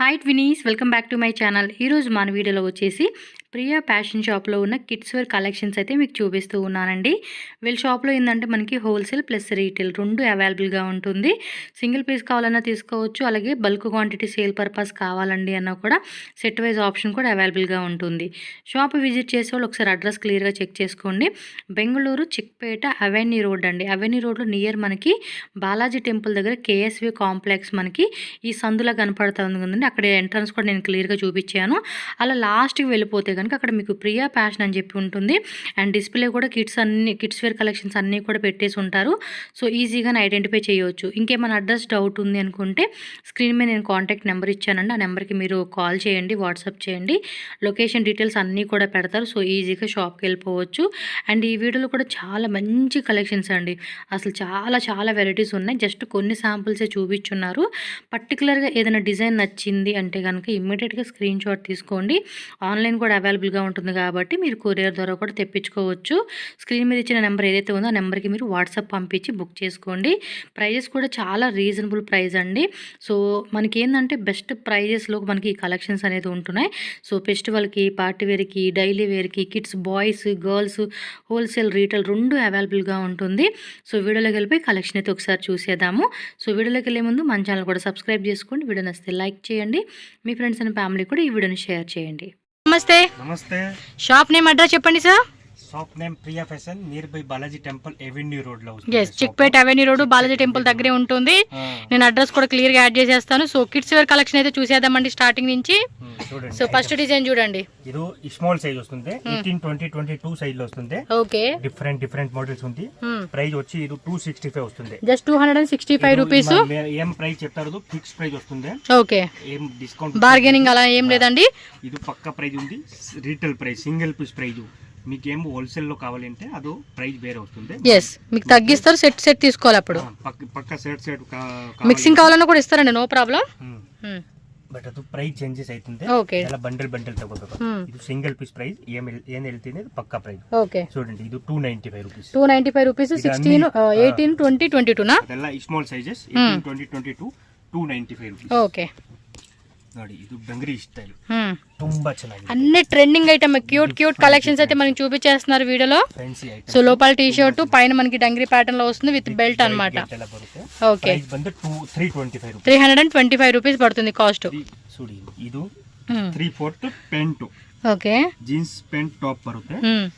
Hi twinnies, welcome back to my channel. ఈరోజు మన వీడియోలో వచ్చేసి ప్రియా ఫ్యాషన్ షాప్లో ఉన్న కిడ్స్ వేర్ కలెక్షన్స్ అయితే మీకు చూపిస్తూ ఉన్నానండి. వీళ్ళ షాప్లో ఏంటంటే మనకి హోల్సేల్ ప్లస్ రీటైల్ రెండు అవైలబుల్గా ఉంటుంది. సింగిల్ పీస్ కావాలన్నా తీసుకోవచ్చు, అలాగే బల్క్ క్వాంటిటీ సేల్ పర్పస్ కావాలండి అన్నా కూడా సెట్ వైజ్ ఆప్షన్ కూడా అవైలబుల్గా ఉంటుంది. షాప్ విజిట్ చేసే వాళ్ళు ఒకసారి అడ్రస్ క్లియర్గా చెక్ చేసుకోండి. బెంగళూరు చిక్పేట అవెన్యూ రోడ్ అండి. అవెన్యూ రోడ్లో నియర్ మనకి బాలాజీ టెంపుల్ దగ్గర కేఎస్వి కాంప్లెక్స్ మనకి ఈ సందులా కనపడుతుంది కదండి. అక్కడ ఎంట్రన్స్ కూడా నేను క్లియర్గా చూపించాను. అలా లాస్ట్కి వెళ్ళిపోతే కనుక అక్కడ మీకు ప్రియా ఫ్యాషన్ అని చెప్పి ఉంటుంది. అండ్ డిస్ప్లే కూడా కిడ్స్ వేర్ కలెక్షన్స్ అన్నీ కూడా పెట్టేసి ఉంటారు. సో ఈజీగా ఐడెంటిఫై చేయవచ్చు. ఇంకేమైనా అడ్రస్ డౌట్ ఉంది అనుకుంటే స్క్రీన్ మీద నేను కాంటాక్ట్ నెంబర్ ఇచ్చానండి. ఆ నెంబర్కి మీరు కాల్ చేయండి, వాట్సాప్ చేయండి. లొకేషన్ డీటెయిల్స్ అన్నీ కూడా పెడతారు. సో ఈజీగా షాప్కి వెళ్ళిపోవచ్చు. అండ్ ఈ వీడియోలో కూడా చాలా మంచి కలెక్షన్స్ అండి. అసలు చాలా వెరైటీస్ ఉన్నాయి. జస్ట్ కొన్ని శాంపుల్సే చూపించున్నారు. పర్టికులర్గా ఏదైనా డిజైన్ నచ్చింది అంటే కనుక ఇమ్మీడియట్గా స్క్రీన్ షాట్ తీసుకోండి. ఆన్లైన్ కూడా అవైలబుల్గా ఉంటుంది కాబట్టి మీరు కొరియర్ ద్వారా కూడా తెప్పించుకోవచ్చు. స్క్రీన్ మీద ఇచ్చిన నెంబర్ ఏదైతే ఉందో ఆ నెంబర్కి మీరు వాట్సాప్ పంపించి బుక్ చేసుకోండి. ప్రైజెస్ కూడా చాలా రీజనబుల్ ప్రైస్ అండి. సో మనకి ఏంటంటే బెస్ట్ ప్రైజెస్లో మనకి ఈ కలెక్షన్స్ అనేది ఉంటున్నాయి. సో ఫెస్టివల్కి, పార్టీ వేర్కి, డైలీ వేర్కి, kids, boys, girls, wholesale, retail రెండు అవైలబుల్గా ఉంటుంది. సో వీడియోలోకి వెళ్ళిపోయి కలెక్షన్ అయితే ఒకసారి చూసేద్దాము. సో వీడియోలోకి వెళ్ళే ముందు మన ఛానల్ కూడా సబ్స్క్రైబ్ చేసుకోండి. వీడియో నచ్చితే లైక్ చేయండి. మీ ఫ్రెండ్స్ అండ్ ఫ్యామిలీ కూడా ఈ వీడియోని షేర్ చేయండి. నమస్తే. షాప్ నేమ్ అడ్రస్ చెప్పండి sir. Shop name Priya fashion, near by Balaji temple avenue road లో. Chickpet avenue road Balaji temple దగ్గరే ఉంటుంది. నేను అడ్రస్ కూడా క్లియర్ గా యాడ్ చేసేస్తాను. సో కిడ్స్ వేర్ కలెక్షన్ అయితే చూసేద్దామండి స్టార్టింగ్ నుంచి. సో ఫస్ట్ డిజైన్ చూడండి. ఇది స్మాల్ సైజ్ వస్తుంది, 18, 20, 22 సైజ్ లో వస్తుంది. ఓకే, డిఫరెంట్ మోడల్స్ ఉంది. ప్రైస్ వచ్చి ఇది 265 వస్తుంది. Just 265 rupees. ఏం ప్రైస్ చెప్తారు, ఫిక్స్ ప్రైస్ వస్తుంది. ఓకే, ఏం డిస్కౌంట్ బార్గెనింగ్ అలా ఏం లేదండి. ఇది పక్కా ప్రైస్ ఉంది. Retail price, single piece price. మీకు ఏం హోల్సేల్ లో కావాలంటే అదో ప్రైస్ వేరే వస్తుంది. మీకు తగ్గిస్తారు. సెట్ తీసుకోవాలి. అప్పుడు పక్క సెట్ మిక్సింగ్ కావాలన్నా కూడా ఇస్తారండి, నో ప్రాబ్లం. బట్ ಅದು ಪ್ರೈಸ್ ಚೇಂಜಸ್ ಆಯ್ತಂತೆ. ಎಲ್ಲ ಬಂಡಲ್ ತಗೋಬೇಕು. ಇದು ಸಿಂಗಲ್ ಪೀಸ್ ಪ್ರೈಸ್ ಏನ್ ಹೇಳ್ತೀನಿ ಪಕ್ಕಾ ಪ್ರೈಸ್. ಓಕೆ, చూడండి ఇది 295 రూపీస్. 295 రూపీస్. 16, 18, 20, 22 నా ಅದೆಲ್ಲ ಸ್ಮಾಲ್ ಸೈಜಸ್. 18, 20, 22 295 రూపీస్. ఓకే, ನೋಡಿ ಇದು డంగరీ స్టైల్ ತುಂಬಾ ಚೆನ್ನಾಗಿದೆ. అన్ని ట్రెండింగ్ ఐటమ్, క్యూట్ కలెక్షన్స్ అయితే మనకి చూపించేస్తున్నారు వీడియోలో. Fancy item. సో లోపల టీ షర్ట్, పైన మనకి డంగరీ ప్యాటర్న్ లో వస్తుంది విత్ బెల్ట్ అన్నమాట. ఓకే, ಪ್ರೈಸ್ ಬಂದು 325 రూపీస్. 325 రూపీస్ పడుతుంది కాస్ట్. చూడి ಇದು 3/4 pant. Okay, jeans pant top ಬರುತ್ತೆ.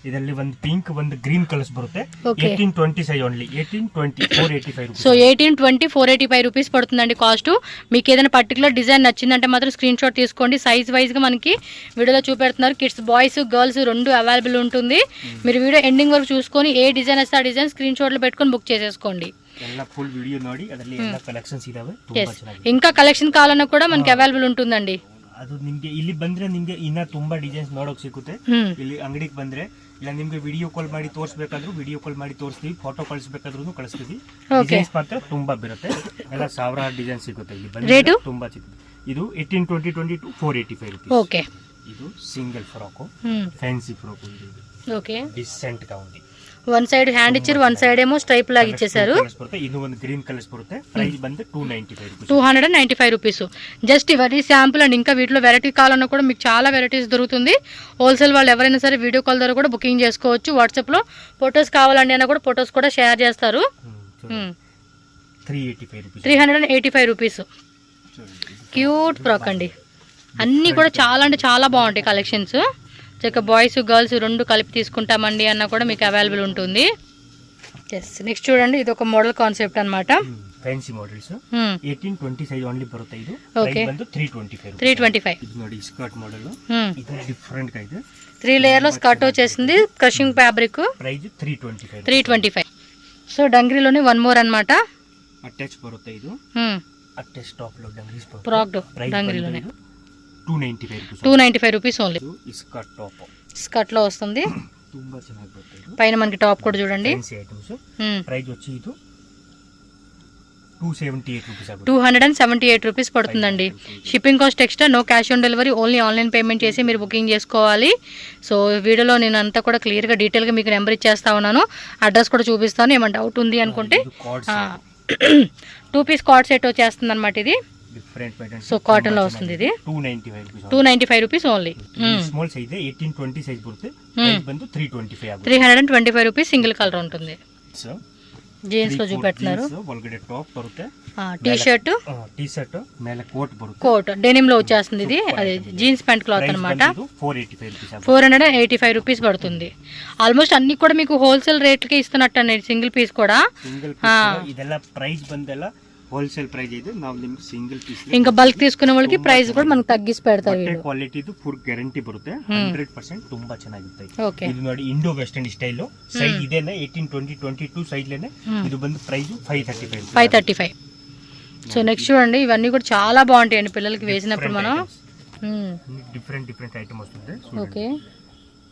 ಇದರಲ್ಲಿ ಒಂದು ಪಿಂಕ್, ಒಂದು ಗ್ರೀನ್ ಕಲರ್ಸ್ ಬರುತ್ತೆ. 18, 20 size only. 18, 20 485 rupees. So 18, 20 485 rupees పడుతుందండి కాస్ట్. మీకు ఏదైనా పర్టికులర్ డిజైన్ నచ్చిందంటే మాత్రం స్క్రీన్ షాట్ తీసుకోండి. సైజ్ వైజ్ గా మనకి వీడియోలో చూపెడుతున్నారు. కిడ్స్, బాయ్స్, గర్ల్స్ రెండు అవైలబుల్ ఉంటుంది. మీరు వీడియో ఎండింగ్ వరకు చూసుకొని ఏ డిజైన్ వస్తే ఆ డిజైన్ స్క్రీన్ షాట్ లో పెట్టుకొని బుక్ చేసేసుకోండి. ಎಲ್ಲ ಫುಲ್ ವಿಡಿಯೋ ನೋಡಿ, ಅದರಲ್ಲಿ ಎಲ್ಲ ಕಲೆಕ್ಷನ್ಸ್ ಇದಾವೆ. ತುಂಬಾ ಚೆನ್ನಾಗಿದೆ. ఇంకా కలెక్షన్ కావాలన్నా కూడా మనకి అవైలబుల్ ఉంటుందండి. ಅದು ನಿಮ್ಗೆ ಇಲ್ಲಿ ಬಂದ್ರೆ ನಿಮ್ಗೆ ಇನ್ನ ತುಂಬಾ ಡಿಸೈನ್ಸ್ ನೋಡೋಕ್ ಸಿಗುತ್ತೆ. ಇಲ್ಲಿ ಅಂಗಡಿಗೆ ಬಂದ್ರೆ ಇಲ್ಲ ನಿಮ್ಗೆ ವಿಡಿಯೋ ಕಾಲ್ ಮಾಡಿ ತೋರಿಸಬೇಕಾದ್ರೂ ವಿಡಿಯೋ ಕಾಲ್ ಮಾಡಿ ತೋರಿಸ್ತೀವಿ. ಫೋಟೋ ಕಳಿಸಬೇಕಾದ್ರೂ ಕಳಿಸ್ತೀವಿ. ಡಿಸೈನ್ಸ್ ಮಾತ್ರ ತುಂಬಾ ಬರುತ್ತೆ. ಎಲ್ಲ ಸಾವಿರಾರು ಡಿಸೈನ್ ಸಿಗುತ್ತೆ. ಇಲ್ಲಿ ಬಂದ್ರೆ ತುಂಬಾ ಸಿಗುತ್ತೆ. ಇದು 18, 20, 22 485 రూపీస్. ఓకే, ಇದು single frock, fancy frock. Okay, decent గా ఉంది. వన్ సైడ్ హ్యాండ్ ఇచ్చారు, వన్ సైడ్ ఏమో స్ట్రైప్ లాగా ఇచ్చేసారు. ఇది ಒಂದು గ్రీన్ కలర్స్ బರುತ್ತೆ. ప్రైస్ ಬಂದು 295 295 రూపీస్. జస్ట్ ఇవన్నీ శాంపుల్ అండి. ఇంకా వీటిలో వెరైటీ కావాలన్నా కూడా మీకు చాలా వెరైటీస్ దొరుకుతుంది. హోల్సేల్ వాళ్ళు ఎవరైనా సరే వీడియో కాల్ ద్వారా కూడా బుకింగ్ చేసుకోవచ్చు. వాట్సాప్ లో ఫొటోస్ కావాలండి అన్న కూడా ఫొటోస్ కూడా షేర్ చేస్తారు. 385 రూపీస్. క్యూట్ ఫ్రాక్ అండి. అన్నీ కూడా చాలా అంటే చాలా బాగుంటాయి కలెక్షన్స్. చక్కగా బాయ్స్, గర్ల్స్ రెండు కలిపి తీసుకుంటామండి అన్న కూడా మీకు అవైలబుల్ ఉంటుంది. నెక్స్ట్ చూడండి, ఇది ఒక మోడల్ కాన్సెప్ట్ అన్నమాట. ಫ್ಯಾನ್ಸಿ మోడల్స్ 18, 20 ಸೈಜ್ ಓನ್ಲಿ ಬರುತ್ತೆ. ಇದು ಓಕೆ, ಬಂದು 325. 325. ಇದು ನೋಡಿ ಸ್ಕರ್ಟ್ మోడల్. ఇది డిఫరెంట్ గా ಇದೆ. 3 లేయర్ లో స్కర్ట్ వచ్చేసింది. Crushing fabric. ప్రైస్ 325. 325. సో డంగ్రీలోనే వన్ మోర్ అన్నమాట. అటాచ్ బರುತ್ತೆ. ఇది అటాచ్ టాప్ లో డంగ్రీస్ బರುತ್ತೆ. ఫ్రాక్ డంగ్రీలోనే 295 rupees only. Skirt top, skirt లో వస్తుంది. ತುಂಬಾ ಚೆನ್ನಾಗಿ ಬರುತ್ತೆ. పైన మనకి టాప్ కూడా చూడండి. Fancy items. ప్రైస్ వచ్చి ఇది 278 రూపీస్. 278 రూపీస్ పడుతుందండి. Shipping cost extra, no cash on delivery, only online payment చేసి మీరు బుకింగ్ చేసుకోవాలి. సో వీడియోలో నేను అంతా కూడా క్లియర్గా డీటెయిల్గా మీకు నెంబర్ ఇచ్చేస్తా ఉన్నాను. అడ్రస్ కూడా చూపిస్తాను. ఏమైనా డౌట్ ఉంది అనుకుంటే 2 పీస్ కార్డ్ సెట్ వచ్చేస్తుంది అనమాట. ఇది డిఫరెంట్ ప్యాటర్న్. సో కాటన్ లో వస్తుంది ఇది 295 rupees. 295 rupees only. Small size 18-20 size ಬರುತ್ತೆ. ಪ್ರೈಸ್ ಬಂದು 325 ಆಗುತ್ತೆ. 325 rupees సింగిల్ కలర్ ఉంటుంది. సో జీన్స్ లో చూపెట్టినారు. ಒಳಗಡೆ ಟಾಪ್ ಬರುತ್ತೆ, టీ షర్ట్ ಮೇಲೆ కోట్ బರುತ್ತೆ. కోట్ డెనిమ్ లో వచ్చేస్తుంది ఇది. అది జీన్స్ ప్యాంట్ క్లాత్ అన్నమాట. 485 rupees. 485 rupees పడుతుంది. ఆల్మోస్ట్ అన్ని కూడా మీకు హోల్సేల్ రేట్లకి ఇస్తున్నట్టు అండి. సింగిల్ పీస్ కూడా ಇದೆಲ್ಲ ಪ್ರೈಸ್ ಬಂದೆಲ್ಲ ಹೋಲ್ಸೇಲ್ ಪ್ರೈಸ್ ಇದೆ. ನಾವು ನಿಮ್ಗೆ ಸಿಂಗಲ್ ಪೀಸ್ ఇంకా బల్క్ తీసుకునే వాళ్ళకి ప్రైస్ కూడా మనకు తగ్గిసి పెడతారు. ಕ್ವಾಲಿಟಿದು ಫುಲ್ ಗ್ಯಾರಂಟಿ ಬರುತ್ತೆ. 100% ತುಂಬಾ ಚೆನ್ನಾಗಿರುತ್ತೆ. ఓకే, ಇದು ನೋಡಿ ಇಂಡೋ ವೆಸ್ಟರ್ನ್ ಸ್ಟೈಲ್ ಸೈಜ್ ಇದೇನೆ 18-20-22 ಸೈಜ್ ಲೇನೆ. ಇದು ಬಂದು ಪ್ರೈಸ್ 535. 535. సో నెక్స్ట్ చూడండి, ఇవన్నీ కూడా చాలా బాగుంటాయండి పిల్లలకి వేసినప్పుడు మనం. డిఫరెంట్ ఐటమ్ వస్తుంది. ఓకే,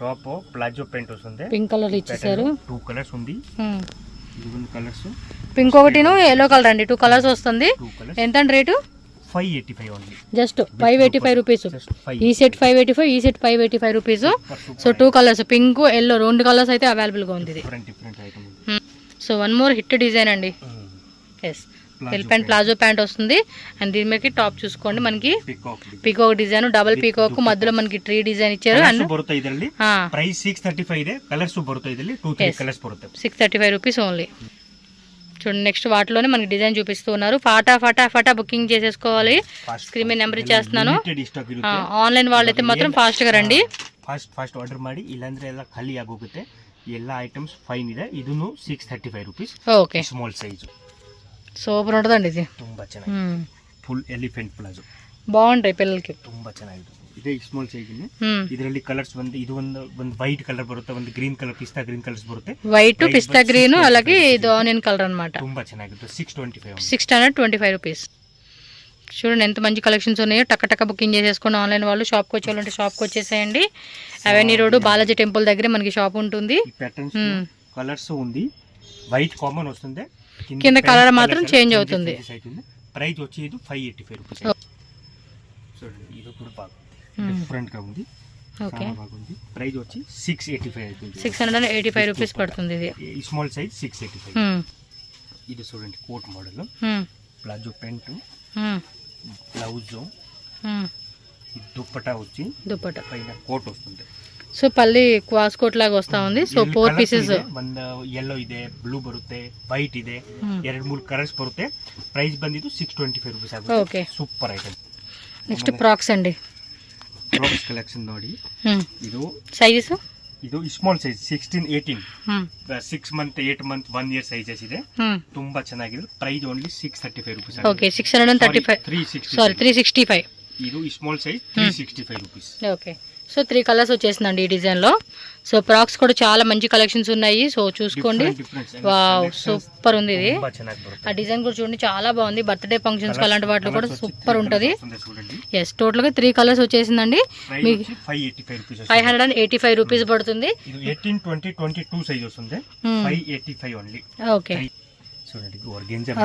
టాప్ ప్లాజో ప్యాంట్ వస్తుంది. పింక్ కలర్ ఇచ్చేసారు. 2 కలర్స్ ఉంది. ఇది ఉంది కలర్స్. పింక్ ఒకటిను ఎల్లో కలర్ అండి. 2 కలర్స్ వస్తుంది. ఎంత అండి రేటు? 585 ఓన్లీ. Just 585 rupees. ఈ సెట్ 585, ఈ set 585 rupees. So 2 colours, pink yellow, 2 colours అయితే అవైలబుల్ గా ఉంది ఇది. Different item. So one more hit design అండి. S, L pant palazzo pant వస్తుంది. అండ్ దీని మీద టాప్ చూసుకోండి, మనకి పీకాక్ డిజైన్, డబుల్ పీకాక్, మధ్యలో మనకి ట్రీ డిజైన్ ఇచ్చారు. అండ్ ಪ್ರೈಸ್ 635 ಇದೆ. ಕಲರ್ಸ್ ಬರುತ್ತೆ ಇದರಲ್ಲಿ 2-3 ಕಲರ್ಸ್ ಬರುತ್ತೆ. 635 రూపీస్ ఓన్లీ. చూడండి, నెక్స్ట్ వాటిలోనే మనకి డిజైన్ చూపిస్తూ ఉన్నారు. ఫటా బుకింగ్ చేసేసుకోవాలి. స్క్రీన్ మీద నెంబర్ ఇచ్చేస్తున్నాను. ఆన్లైన్ వాళ్ళైతే మాత్రం ఫాస్ట్ గా రండి. ಫಾಸ್ಟ್ ಆರ್ಡರ್ ಮಾಡಿ, ಇಲ್ಲಾಂದ್ರೆ ಎಲ್ಲ ಖಾಲಿ ಆಗೋಗುತ್ತೆ. ಎಲ್ಲ ಐಟಮ್ಸ್ ಫೈನ್ ಇದೆ. ಇದನ್ನು 635 rupees. Okay, small size. Super ఉంటుందండి ఇది. ತುಂಬಾ ಚೆನ್ನಾಗಿದೆ. ಫುಲ್ ಎಲಿಫೆಂಟ್ ಪ್ಲಾಜೋ బాగుంటాయి పిల్లలకి. ತುಂಬಾ ಚೆನ್ನಾಗಿದೆ. ಇದೇ ಸ್ಮಾಲ್ ಸೈಜ್. ಇದರಲ್ಲಿ ಕಲರ್ಸ್ ಬಂದು ಇದು ಒಂದು ವೈಟ್ ಕಲರ್ ಬರುತ್ತೆ, ಒಂದು ಗ್ರೀನ್ ಕಲರ್, ಪಿಸ್ತಾ ಗ್ರೀನ್ ಕಲರ್ಸ್ ಬರುತ್ತೆ. వైట్, పిస్తా గ్రీన్, అలాగే ఇది ఆనియన్ కలర్ అన్నమాట. ತುಂಬಾ ಚೆನ್ನಾಗಿದೆ. 625. 625 రూపీస్. చూడండి ఎంత మంచి కలెక్షన్స్ ఉన్నాయో. టక్క బుకింగ్ చేసేసుకోండి. ఆన్లైన్ వాళ్ళు షాప్కి వచ్చేవాళ్ళంటే షాప్కి వచ్చేసేయండి. అవెన్యూ రోడ్ బాలాజీ టెంపుల్ దగ్గర మనకి షాప్ ఉంటుంది. ప్యాటర్న్స్ కలర్స్ ఉంది. వైట్ కామన్ వస్తుంది, కింద కలర్ మాత్రం చేంజ్ అవుతుంది. ప్రైస్ వచ్చి ఇది 585 రూపీస్. చూడండి, ఇది కూడా బాగుంది, డిఫరెంట్ గా ఉంది. ఓకే, బాగుంది. ప్రైస్ వచ్చి 685 అవుతుంది. 685 రూపీస్ పడుతుంది ఇది. Small size 685. ఇది చూడండి, coat model, palazzo pant, blouse, dupatta వచ్చి దుప్పటా పైన కోట్ వస్తుంది. సో పల్లి క్వాస్ కోట్ లాగా వస్తా ఉంది. So 4 pieces. ಒಂದು ಯೆಲ್ಲೋ ಇದೆ, ಬ್ಲೂ ಬರುತ್ತೆ, ವೈಟ್ ಇದೆ, 2-3 ಕಲರ್ಸ್ ಬರುತ್ತೆ. ಪ್ರೈಸ್ ಬಂದಿದ್ದು 625 ರೂಪೀಸ್ ಆಗುತ್ತೆ. Okay, super item. Next frocks ಅಂడి. ಫ್ರಾಕ್ಸ್ ಕಲೆಕ್ಷನ್ ನೋಡಿ. ಇದು ಸೈಜಸ್, ಇದು small size 16-18, 6 month 8 month 1 year sizes ಇದೆ. ತುಂಬಾ ಚೆನ್ನಾಗಿದೆ. Price only 635 rupees. ಓಕೆ, 635. 365. ಇದು small size 365 rupees. Okay, so 3 colours వచ్చేసిందండి ఈ డిజైన్ లో. సో ఫ్రాక్స్ కూడా చాలా మంచి కలెక్షన్స్ ఉన్నాయి. సో చూసుకోండి. వావ్, సూపర్ ఉంది ఇది. ఆ డిజైన్ కూడా చూడండి, చాలా బాగుంది. బర్త్డే ఫంక్షన్స్ అలాంటి వాటిలో కూడా సూపర్ ఉంటది. ఎస్, టోటల్ గా 3 కలర్స్ వచ్చేసిందండి. మీకు 585 రూపీస్ పడుతుంది. 18-20-22 సైజ్ వస్తుంది. 585 ఓన్లీ. ఓకే, చూడండి,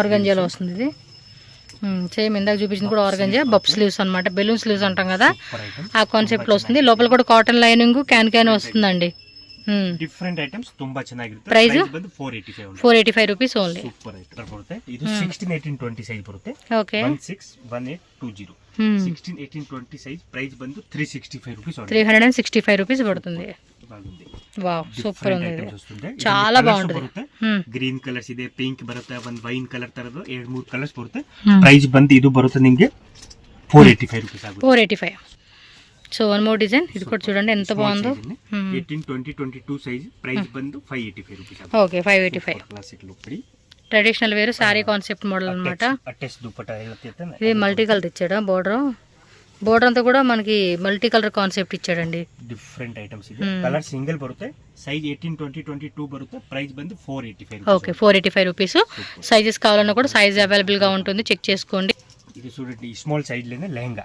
ఆర్గంజాలో వస్తుంది ఇది. సేమ్ ఇందాక చూపించింది కూడా ఆర్గంజా, బబ్ స్లీవ్స్ అన్నమాట. బెలూన్ స్లీవ్స్ అంటాం కదా, ఆ కాన్సెప్ట్ లో వస్తుంది. లోపల కూడా కాటన్ లైనింగ్ క్యాన్ వస్తుందండి. డిఫరెంట్ ఐటమ్స్ ತುಂಬಾ ಚೆನ್ನಾಗಿರುತ್ತೆ. ಪ್ರೈಸ್ ಬಂದು 485 ರೂಪೀಸ್ ಓನ್ಲಿ. ಸೂಪರ್ ಐಟಮ್ ಬರುತ್ತೆ. ಇದು 16-18-20 ಸೈಜ್ ಬರುತ್ತೆ. ಓಕೆ, 16-18-20. 16-18-20 సైజ్. ప్రైస్ ಬಂದು 365 రూపీస్. 365 రూపీస్ పడుతుంది. వావ్, సూపర్ ఉంది. చాలా బాగుంటుంది. ಗ್ರೀನ್ ಕಲರ್ಸ್ ಇದೆ, ಪಿಂಕ್ ಬರುತ್ತೆ, ಒಂದು ವೈನ್ ಕಲರ್ ತರದ್ದು 2-3 ಕಲರ್ಸ್ ಬರುತ್ತೆ. ಪ್ರೈಸ್ ಬಂದು ಇದು ಬರುತ್ತೆ ನಿಮಗೆ 485 ರೂಪೀಸ್ ಆಗುತ್ತೆ. 485. సో వన్ మోర్ డిజైన్, ఇది కూడా చూడండి ఎంత బాగుందో. 18-20-22 సైజ్. ప్రైస్ ಬಂದು 585 rupees. Okay, 585. Classic look. Traditional wear sari concept model అన్నమాట. అటాచ్ దుపట్టా ఇది మల్టీ కలర్ ఇచ్చాడా బోర్డర్ అంతా కూడా మనకి మల్టీ కలర్ కాన్సెప్ట్ ఇచ్చాడండి. డిఫరెంట్ ఐటమ్స్ ಇದೆ. కలర్ సింగిల్ ಬರುತ್ತೆ. సైజ్ 18-20-22 బರುತ್ತೆ. ప్రైస్ ಬಂದು 485. Okay, 485 rupees. సైజెస్ కావాలన్నా కూడా సైజ్ అవైలబుల్ గా ఉంటుంది, చెక్ చేసుకోండి. ఇది చూడండి, స్మాల్ సైజ్ లేనే లెహంగా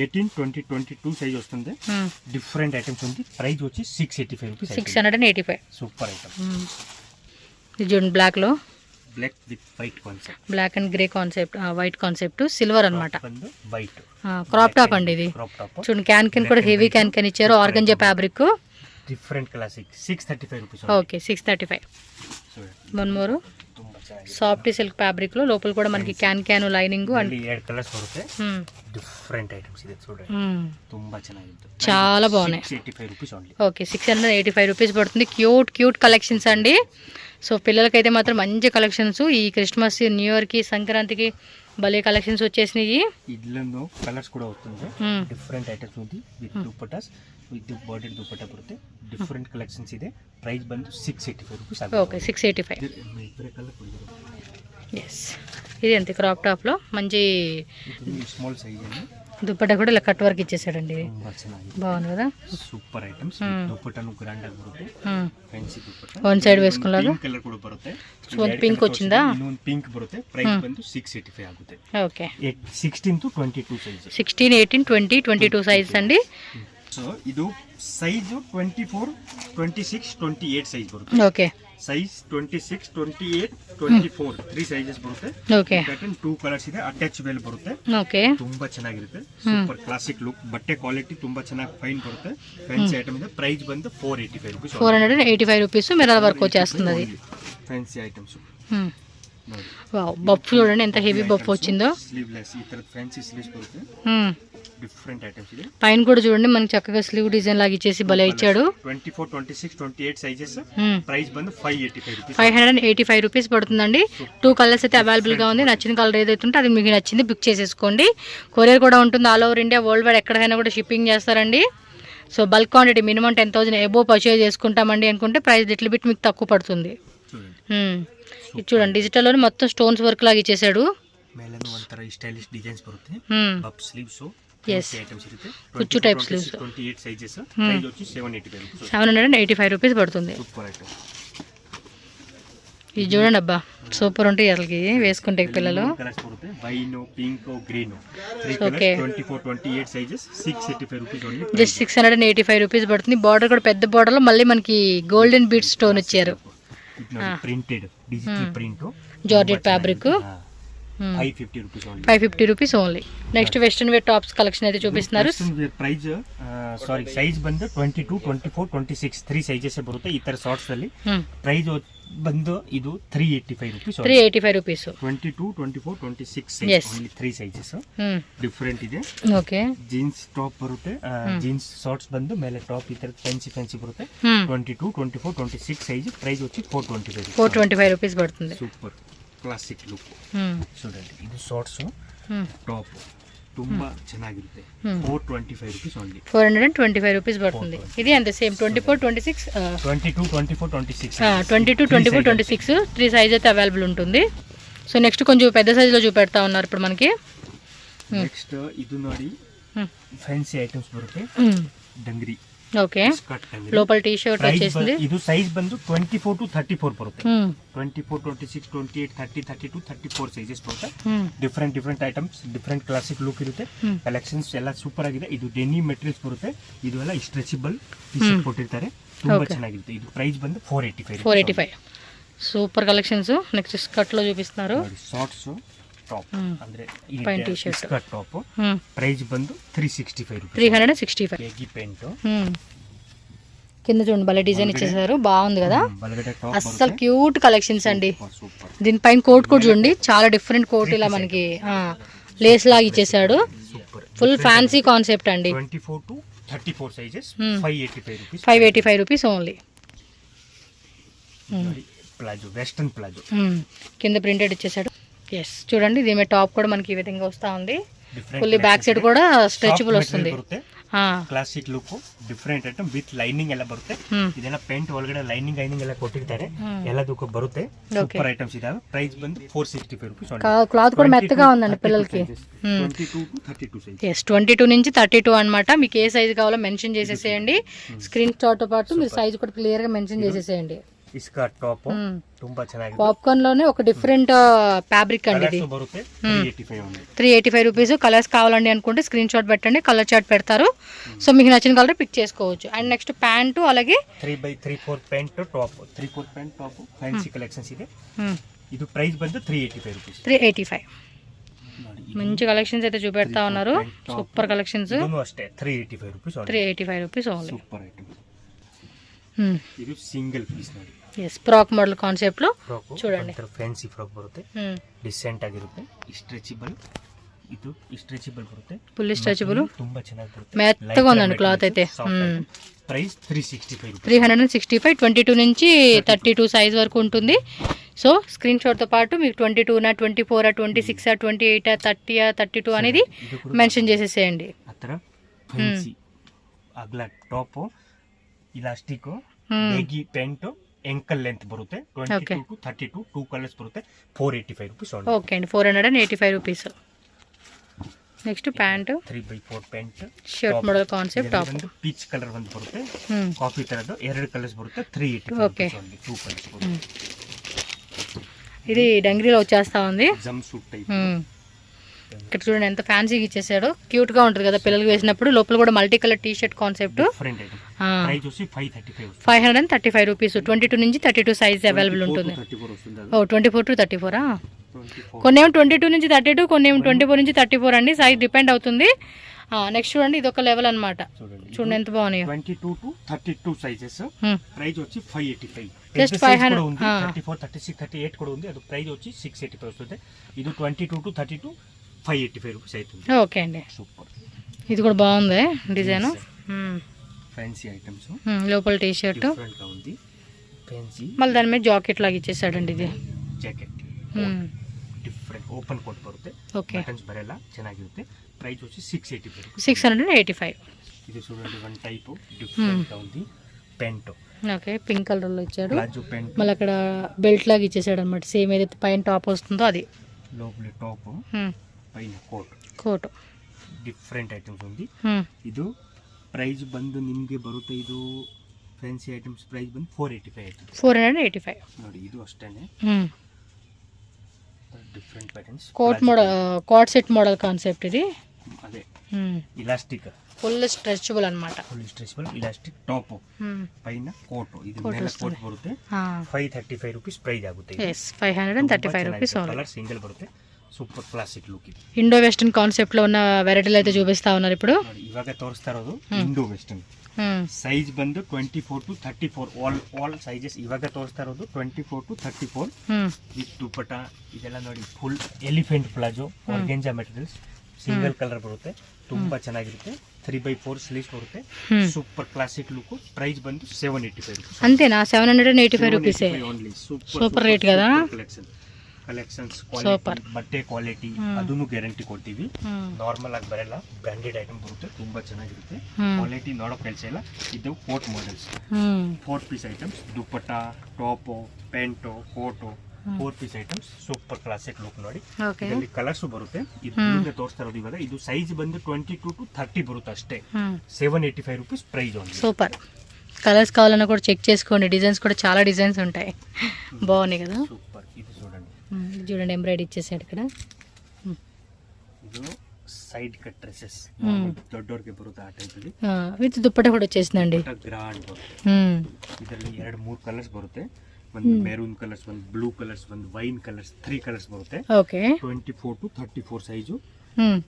18-20-22 సైజ్ వస్తుంది. డిఫరెంట్ ఐటమ్స్ ఉంది. ప్రైస్ వచ్చి 685 రూపీస్. 685. Super item. ఇది చూడండి, బ్లాక్ లో, black with white concept, black and grey concept, white concept, silver అన్నమాట. వైట్ క్రాప్ టాప్ అండి ఇది. చూడండి, క్యాన్ కూడా హెవీ క్యాన్ ఇచ్చారు. Organza fabric. Different classic. 635 rupees. Okay, 635. One more. ತುಂಬಾ ಚೆನ್ನಾಗಿದೆ. ಸಾಫ್ಟ್ ಸಿಲ್ಕ್ ಫ್ಯಾಬ್ರಿಕ್ లో లోపల కూడా మనకి క్యాన్ లైనింగ్ అండ్ ಇಲ್ಲಿ 2 ಕಲರ್ಸ್ ಬರುತ್ತೆ. ಡಿಫರೆಂಟ್ ಐಟಮ್ಸ್ ಇದೆ చూడండి. ತುಂಬಾ ಚೆನ್ನಾಗಿದೆ. చాలా బాగున్నాయి. 685 రూపీస్ ఓన్లీ. ఓకే 685 రూపీస్ పడుతుంది. క్యూట్ కలెక్షన్స్ అండి. సో పిల్లలకైతే మాత్రం మంచి కలెక్షన్స్. ఈ క్రిస్మస్ న్యూ ఇయర్ కి సంక్రాంతికి భలే కలెక్షన్స్ వచ్చేసినాయి. ఇడ్లలో కలర్స్ కూడా వస్తుంది. డిఫరెంట్ ఐటమ్స్ ఉంది with dupattas with border dupatta ಬರುತ್ತೆ. ಡಿಫರೆಂಟ್ ಕಲೆಕ್ಷನ್ಸ್ ಇದೆ. ಪ್ರೈಸ್ ಬಂದು 685 రూపీస్. ఓకే 685. ఎస్ ఇది అంతే క్రాప్ టాప్ లో మంచి స్మాల్ సైజ్ అండి. దుపట్టా కూడా ఇలా కట్ వర్క్ ఇచ్చేసాడండి. బాగుంది కదా. Super items. దుపట్టాను గ్రాండ్ ఆಗಿ ಬರುತ್ತೆ. ಫ್ಯಾನ್ಸಿ ದುಪಟ್ಟಾ వన్ సైడ్ వేసుకున్నారు. పింక్ కలర్ కూడా ಬರುತ್ತೆ. ಒಂದು ಪಿಂಕ್ వచ్చిందా? ಇನ್ನೊಂದು ಪಿಂಕ್ ಬರುತ್ತೆ. ಪ್ರೈಸ್ ಬಂದು 685 ಆಗುತ್ತೆ. Okay 16 to 22 size. 16 18 20 22 సైజ్ అండి. సో ಇದು సైజ్ 24 26 28 సైజ్ ಬರುತ್ತೆ. ఓకే ಸೈಜ್ 26 28 24 3 ಸೈಜಸ್ ಬರುತ್ತೆ. ಓಕೆ ಪ್ಯಾಟರ್ನ್ 2 ಕಲರ್ಸ್ ಇದೆ. ಅಟ್ಯಾಚಬಲ್ ಬರುತ್ತೆ. ಓಕೆ ತುಂಬಾ ಚೆನ್ನಾಗಿರುತ್ತೆ. Super classic look. ಬಟ್ಟೆ ಕ್ವಾಲಿಟಿ ತುಂಬಾ ಚೆನ್ನಾಗಿ ಫೈನ್ ಬರುತ್ತೆ. ಫ್ಯಾನ್ಸಿ ಐಟಮ್ ಇದೆ. ಪ್ರೈಸ್ ಬಂದು 485 రూపీస్. 485 రూపీస్ మిర్రర్ వర్క్ వచ్చేస్తుంది అది. Fancy items. వావ్ బఫ్ చూడండి ఎంత హెవీ బఫ్ వచ్చిందో. స్లీవ్లెస్ ఈ తర ఫ్యాన్సీ స్లీవ్స్ బರುತ್ತೆ. డిఫరెంట్ ఐటమ్స్ ಇದೆ. పైన కూడా చూడండి మనకి చక్కగా స్లీవ్ డిజైన్ లాగా ఇచ్చేసి భలే ఇచ్చాడు. 24 26 28 sizes. Price Bandhu 585 rupees. 585 rupees పడుతుందండి. 2 కలర్స్ అయితే అవైలబుల్ గా ఉంది. నచ్చిన కలర్ ఏదైతే ఉంటే అది మీకు నచ్చింది బుక్ చేసేసుకోండి. కొరియర్ కూడా ఉంటుంది. All over India world wide ఎక్కడైనా కూడా షిప్పింగ్ చేస్తారండి. So bulk quantity minimum 10,000 above purchase చేసుకుంటామండి అనుకుంటే ప్రైస్ లిటిల్ బిట్ మీకు తక్కువ పడుతుంది. ఇది చూడండి డిజిటల్లోనే మొత్తం స్టోన్స్ వర్క్ లాగా ఇచ్చేసాడు. ಮೇಲನ್ನು ಒಂಥರ ಸ್ಟೈಲಿಶ್ ಡಿಸೈನ್ಸ್ ಬರುತ್ತೆ. Puff sleeves. ఎస్ కుచ్చు టైప్ స్లీవ్స్. 28 సైజెస్. ప్రైస్ వచ్చి 785 రూపీస్. 785 రూపీస్ పడుతుంది. Super item. ఇది చూడండి అబ్బా సూపర్ ఉంటాయి అసలుకి వేసుకుంటే పిల్లలు. కలర్స్ బರುತ್ತೆ. Wine pink green 3 colours 24 28 sizes. 685 rupees only. Just 685 rupees పడుతుంది. బార్డర్ కూడా పెద్ద బార్డర్ లో మళ్ళీ మనకి గోల్డెన్ బీడ్ స్టోన్ ఇచ్చారు. Printed digital print georgette fabric. 550 rupees only. 550 rupees only. Next western wear tops collection అయితే చూపిస్తున్నారు. ಪ್ರೈಸ್ ಸೈಜ್ ಬಂದು 22 24 26 3 ಸೈಜಸ್ ಬರುತ್ತೆ. ಈ ತರ ಶಾರ್ಟ್ಸ್ ಅಲ್ಲಿ ಪ್ರೈಸ್ ಬಂದು ಇದು 385 rupees. 385 rupees. 22 24 26 size only 3 sizes. Different ಇದೆ. ಓಕೆ ಜೀನ್ಸ್ ಟಾಪ್ ಬರುತ್ತೆ. ಜೀನ್ಸ್ ಶಾರ್ಟ್ಸ್ ಬಂದು ಮೇಲೆ ಟಾಪ್ ಈ ತರ ಫ್ಯಾನ್ಸಿ ಬರುತ್ತೆ. 22 24 26 ಸೈಜ್. ಪ್ರೈಸ್ వచ్చి 425 రూపీస్ పడుతుంది. సూపర్ ಕ್ಲಾಸಿಕ್ ಲುಕ್ చూడండి. ఇది షార్ట్స్ టాప్ ತುಂಬಾ ಚೆನ್ನಾಗಿರುತ್ತೆ. 425 రూపీస్ ఓన్లీ. 425 రూపీస్ పడుతుంది. ఇది అంతే సేమ్ 24 26 22 24 26 22 24 26 3 సైజ్ అయితే అవైలబుల్ ఉంటుంది. సో నెక్స్ట్ కొంచెం పెద్ద సైజులో చూపెడతా ఉన్నారు ఇప్పుడు మనకి. నెక్స్ట్ ఇది ನೋಡಿ ಫ್ಯಾನ್ಸಿ ಐಟಮ್ಸ್ ಬರುತ್ತೆ. డంగ్రీ. ఓకే లోపల టీ షర్ట్ వచ్చేసింది. ಇದು ಸೈಜ್ ಬಂದು 24 to 34 ಬರುತ್ತೆ. 24 26 28 30 32 34 ಸೈಜಸ್ ಬರುತ್ತೆ. Different items. Different classic look ಇರುತ್ತೆ. ಕಲೆಕ್ಷನ್ಸ್ ಎಲ್ಲ ಸೂಪರ್ ಆಗಿದೆ. ಇದು ಡೆನಿ ಮೆಟೀರಿಯಲ್ಸ್ ಬರುತ್ತೆ. ಇದು ಎಲ್ಲ ಸ್ಟ್ರೆಚಬಲ್ ಪೀಸ್ ಕೊಟ್ಟಿರ್ತಾರೆ. ತುಂಬಾ ಚೆನ್ನಾಗಿರುತ್ತೆ. ಇದು ಪ್ರೈಸ್ ಬಂದು 485. Super collections. నెక్స్ట్ స్కర్ట్ లో చూపిస్తున్నారు. షార్ట్స్ టాప్ ಅಂದ್ರೆ పైన T shirt skirt top. Price ಬಂದು 365 రూపాయస్. 365. కేగి పెయింట్. కింద చూడండి భలే డిజైన్ ఇచ్చేసారు. బాగుంది కదా. అస్సలు క్యూట్ కలెక్షన్స్ అండి. దీనిపైన కోట్ కూడా చూడండి చాలా డిఫరెంట్ కోట్ ఇలా మనకి లేస్ లాగా ఇచ్చేసాడు. ఫుల్ ఫ్యాన్సీ కాన్సెప్ట్ అండి. 24 to 34 sizes. 585 rupees. 585 rupees only. Palazzo western palazzo కింద ప్రింటెడ్ ఇచ్చేసాడు. ఎస్ చూడండి దీని టాప్ కూడా మనకి ఈ విధంగా వస్తా ఉంది. ఫుల్లీ బ్యాక్ సైడ్ కూడా స్ట్రెచబుల్ వస్తుంది. Classic look. Different item with lining ಎಲ್ಲ ಬರುತ್ತೆ. ಇದೆಲ್ಲ ಪೇಂಟ್ ಒಳಗಡೆ ಲೈನಿಂಗ್ ಎಲ್ಲ ಕೊಟ್ಟಿರ್ತಾರೆ. ಎಲ್ಲದಕ್ಕೂ ಬರುತ್ತೆ. ಸೂಪರ್ ಐಟಮ್ಸ್ ಇದಾವೆ. ಪ್ರೈಸ್ ಬಂದು 465 రూపీస్. క్లాత్ కూడా మెత్తగా ఉందండి పిల్లలకి. 22 to 32 సైజ్. ఎస్ 22 నుంచి 32 అన్నమాట. మీకు ఏ సైజ్ కావాలో మెన్షన్ చేసేసేయండి. స్క్రీన్ షాట్ తో పాటు మీరు సైజ్ కూడా క్లియర్ గా మెన్షన్ చేసేసేయండి. ఇస్కా టాప్ ತುಂಬಾ ಚೆನ್ನಾಗಿದೆ. పాప్కార్న్ లోనే ఒక డిఫరెంట్ ఫ్యాబ్రిక్ అండి ఇది. బರುತ್ತೆ 385 ఉంది. 385 రూపీస్. కలర్స్ కావాలండి అనుకుంటే స్క్రీన్ షాట్ పెట్టండి. కలర్ చార్ట్ పెడతారు. సో మీకు నచ్చిన కలర్ పిక్ చేసుకోవచ్చు. అండ్ నెక్స్ట్ ప్యాంటు అలాగే 3/3/4 pant top. 3/4 pant top fancy collections ಇದೆ. ಇದು ಪ್ರೈಸ್ ಬಂದು 385 రూపీస్. 385. మంచి కలెక్షన్స్ అయితే చూపెడతా ఉన్నారు. Super collections. ಇದನ್ನು ಅಷ್ಟೇ 385 rupees. 385 rupees only. Super item. ಇದು ಸಿಂಗಲ್ ಪೀಸ್ ನೋಡಿ. ಎಸ್ ಫ್ರಾಕ್ ಮಾಡಲ್ ಕಾನ್ಸೆಪ್ಟ್ ಫ್ರಾಕ್ చూడండి ಫ್ಯಾನ್ಸಿ ಫ್ರಾಕ್ ಬರುತ್ತೆ ಡಿಸೆಂಟ್ ಆಗಿರುತ್ತೆ ಸ್ಟ್ರೆಚಬಲ್ ಇದು ಸ್ಟ್ರೆಚಬಲ್ ಬರುತ್ತೆ ಫುಲ್ ಸ್ಟ್ರೆಚಬಲ್ ತುಂಬಾ ಚೆನ್ನಾಗಿ ಬರುತ್ತೆ మెత్తగా ఉందండి క్లాత్ అయితే ప్రైస్ 365 365 22 నుంచి 32 సైజ్ వరకు ఉంటుంది సో స్క్రీన్ షాట్తో పాటు మీకు 22 24 26 28 30 32 అనేది మెన్షన్ చేసేసేయండి అక్కడ ఫ్యాన్సీ అగ్లా top elastic baggy pant ankle length ಬರುತ್ತೆ 22 to 32 ಟೂ ಕಲರ್ಸ್ ಬರುತ್ತೆ 485 ರೂಪೀಸ್ ಓಕೆ ಅಂడి 485 rupees next pant 3x4 pant shirt model concept top peach colour ಒಂದು ಬರುತ್ತೆ ಕಾಫಿ ತರದ್ದು ಎರಡು ಕಲರ್ಸ್ ಬರುತ್ತೆ 385 ಓಕೆ ಟೂ ಕಲರ್ಸ್ ಬರುತ್ತೆ ఇది డంగ్రీలో వచ్చేస్తా ఉంది జంప్ సూట్ టైప్ ఇక్కడ చూడండి ఎంత ఫ్యాన్సీగా ఇచ్చేసాడు క్యూట్ గా ఉంటుంది కదా పిల్లలకి వేసినప్పుడు లోపల కూడా multi colour T shirt concept different item price వచ్చి 535 రూపీస్ 22 నుంచి 32 సైజ్ అవైలబుల్ ఉంటుంది 34 వస్తుంది ఓ 24 టు 34 కొన్ని ఏమో 22 నుంచి 32 కొన్ని ఏమో 24 నుంచి 34 అండి సైజ్ డిపెండ్ అవుతుంది నెక్స్ట్ చూడండి ఇది ఒక లెవెల్ అన్నమాట చూడండి ఎంత బాగున్నాయో 22 టు 32 సైజెస్ ప్రైస్ వచ్చి 585 జస్ట్ 500 ఉంది 34 36 38 కూడా ఉంది అది ప్రైస్ వచ్చి 685 వస్తుంది ఇది 22 టు 32 585 రూపీస్ అవుతుంది ఓకే అండి సూపర్ ఇది కూడా బాగుంది డిజైన్ ఫ్యాన్సీ ఐటమ్స్ లోపల టీ షర్ట్ డిఫరెంట్ గా ఉంది ఫ్యాన్సీ మళ్ళీ దాని మీద జాకెట్ లాగా ఇచ్చేసాడండి ఇది ಜಾಕೆಟ್ ಡಿಫರೆಂಟ್ ಓಪನ್ ಕೋಟ್ ಬರುತ್ತೆ ಓಕೆ ಬಟನ್ಸ್ ಬರಲ್ಲ ಚೆನ್ನಾಗಿರುತ್ತೆ ಪ್ರೈಸ್ వచ్చి 685 685 ఇది చూడండి వన్ టైప్ డిఫరెంట్ గా ఉంది ప్యాంట్ ఓకే పింక్ కలర్ లో ఇచ్చాడు ప్లాజో ప్యాంట్ మళ్ళీ అక్కడ బెల్ట్ లాగా ఇచ్చేసాడు అన్నమాట సేమ్ ఏదైతే పైన టాప్ వస్తుందో అది లోపల టాప్ పైన కోట్ ಡಿಫರೆಂಟ್ ಐಟಮ್ಸ್ ఉంది ಇದು ಪ್ರೈಸ್ ಬಂದು ನಿಮಗೆ ಬರುತ್ತೆ ಇದು ಫ್ಯಾನ್ಸಿ ಐಟಮ್ಸ್ ಪ್ರೈಸ್ ಬಂದು 485 ನೋಡಿ ಇದು ಅಷ್ಟೇನೆ different patterns coat set model concept ఇది అదే ఇలాస్టిక్ ఫుల్ స్ట్రెచబుల్ అన్నమాట ఫుల్ స్ట్రెచబుల్ ఇలాస్టిక్ టాಪ್ పైన కోట్ ఇది ಮೇಲೆ ಕೋಟ್ ಬರುತ್ತೆ 535 ರೂಪೀಸ್ ಪ್ರೈಸ್ ಆಗುತ್ತೆ yes 535 ರೂಪೀಸ್ కలర్ సింగిల్ బರುತ್ತೆ సూపర్ క్లాసిక్ లుక్ ఇది ఇండో వెస్టర్న్ కాన్సెప్ట్ లో ఉన్న వెరైటీలు అయితే చూపిస్తా ఉన్నారు ఇప్పుడు ఇవాగ తోరిస్తా ఇರೋದು ఇండో వెస్టర్న్ సైజ్ ಬಂದು 24 to 34 ಆಲ್ ಸೈಜಸ್ ಇವಾಗ ತೋರಿಸ್ತಾ ಇರೋದು 24 to 34 ವಿತ್ ದುಪಟ್ಟ ಇದೆಲ್ಲ ನೋಡಿ full elephant palazzo organza materials single colour ಬರುತ್ತೆ ತುಂಬಾ ಚೆನ್ನಾಗಿರುತ್ತೆ 3x4 ಸ್ಲೀವ್ಸ್ ಬರುತ್ತೆ ಸೂಪರ್ ಕ್ಲಾಸಿಕ್ ಲುಕ್ ಪ್ರೈಸ್ ಬಂದು 785 ರೂಪೀಸ್ అంతేనా 785 రూపీస్ ఓన్లీ సూపర్ రేట్ కదా ಕಲೆಕ್ಷನ್ಸ್ ಕ್ವಾಲಿಟಿ ಬಟ್ಟೆ ಕ್ವಾಲಿಟಿ ಅದನ್ನು ಗ್ಯಾರಂಟಿ ಕೊಡ್ತೀವಿ ನಾರ್ಮಲ್ ಆಗಿ ಬರಲ್ಲ ಬ್ರಾಂಡೆಡ್ ಐಟಮ್ ಬರುತ್ತೆ ತುಂಬಾ ಚೆನ್ನಾಗಿರುತ್ತೆ ಕ್ವಾಲಿಟಿ ನೋಡೋ ಕೆಲಸ ಇಲ್ಲ ಇದು coat models 4 piece items dupatta top pant coat 4 piece items super classic look ನೋಡಿ ಇದರಲ್ಲಿ ಕಲರ್ಸ್ ಬರುತ್ತೆ ಇದು ತೋರಿಸ್ತಾ ಇರೋದು ಇವಾಗ ಇದು ಸೈಜ್ ಬಂದು 22 to 30 ಬರುತ್ತೆ ಅಷ್ಟೇ 785 rupees price only super colours కావాలన్నా కూడా చెక్ చేసుకోండి డిజైన్స్ కూడా చాలా డిజైన్స్ ఉంటాయి బాగున్నాయి కదా సూపర్ ఇది చూడండి చూడండి ఎంబ్రాయిడరీ ఇచ్చేసాడు ఇక్కడ ಇದು ಸೈಡ್ ಕಟ್ ಡ್ರೆಸ್ಸಸ್ ದೊಡ್ಡವರಿಗೆ ಬರುತ್ತೆ ಆ ಟೈಪ್ ಅಲ್ಲಿ ವಿತ್ ದುಪ್ಪಟ್ಟ ಕೂಡ వచ్చేసిందండి ಗ್ರಾಂಡ್ ಬರುತ್ತೆ ಇದರಲ್ಲಿ 2-3 ಕಲರ್ಸ್ ಬರುತ್ತೆ ಒಂದು ಮೆರೂನ್ ಕಲರ್ಸ್ ಒಂದು ಬ್ಲೂ ಕಲರ್ಸ್ ಒಂದು ವೈನ್ ಕಲರ್ಸ್ 3 ಕಲರ್ಸ್ ಬರುತ್ತೆ okay 24 to 34 size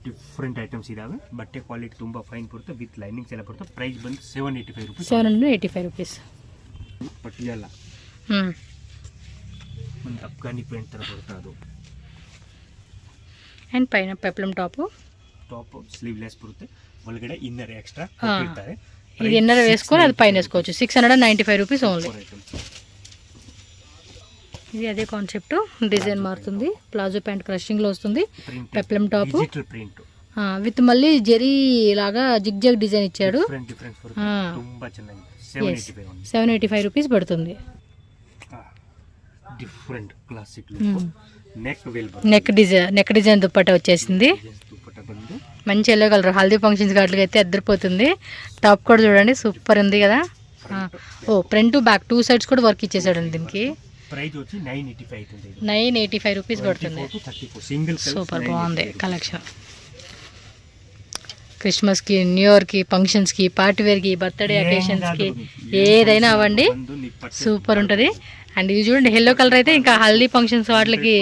different items ಇದಾವೆ ಬಟ್ಟೆ ಕ್ವಾಲಿಟಿ ತುಂಬಾ ಫೈನ್ ಬರುತ್ತೆ ವಿತ್ ಲೈನಿಂಗ್ಸ್ ಎಲ್ಲ ಬರುತ್ತೆ ಪ್ರೈಸ್ ಬಂದು 785 ರೂಪೀಸ್ ಪಟಿಯಾಲ ಒಂದು ಅಫ್ಘಾನಿ ಪ್ಯಾಂಟ್ ತರ ಬರುತ್ತೆ ಅದು ಅಂಡ್ ಪೈನ ಪೆಪ್ಲಮ್ ಟಾಪ್ ಸ್ಲೀವ್ಲೆಸ್ ಬರುತ್ತೆ ಒಳಗಡೆ ಇನ್ನರ್ ಎಕ್ಸ್ಟ್ರಾ ಕೊಟ್ಟಿರ್ತಾರೆ ఇది ఎన్నర వేసుకొని అది పైన వేసుకోవచ్చు 695 రూపీస్ ఓన్లీ ఇది అదే కాన్సెప్ట్ డిజైన్ మారుతుంది ప్లాజో ప్యాంట్ క్రషింగ్ లో వస్తుంది పెప్లమ్ టాప్ విత్ మళ్ళీ జెరీ లాగా జిగ్ జగ్ డిజైన్ ఇచ్చాడు 785 రూపీస్ పడుతుంది different classic neck design dupatta వచ్చేసింది మంచి ఎల్లో కలర్ హల్దీ ఫంక్షన్స్ గాట్లకి అయితే అద్దరిపోతుంది టాప్ కూడా చూడండి సూపర్ ఉంది కదా ఓ ఫ్రంట్ బ్యాక్ 2 సైడ్స్ కూడా వర్క్ ఇచ్చేసాడు దీనికి ప్రైస్ వచ్చి 985 985 రూపీస్ పడుతుంది సూపర్ బాగుంది కలెక్షన్ క్రిస్మస్కి న్యూ ఇయర్కి ఫంక్షన్స్కి పార్టీ వేర్కి బర్త్డే అకేషన్స్కి ఏదైనా అవ్వండి సూపర్ ఉంటుంది అండ్ ఇది చూడండి ఎల్లో కలర్ అయితే ఇంకా హల్దీ ఫంక్షన్స్ వాటికి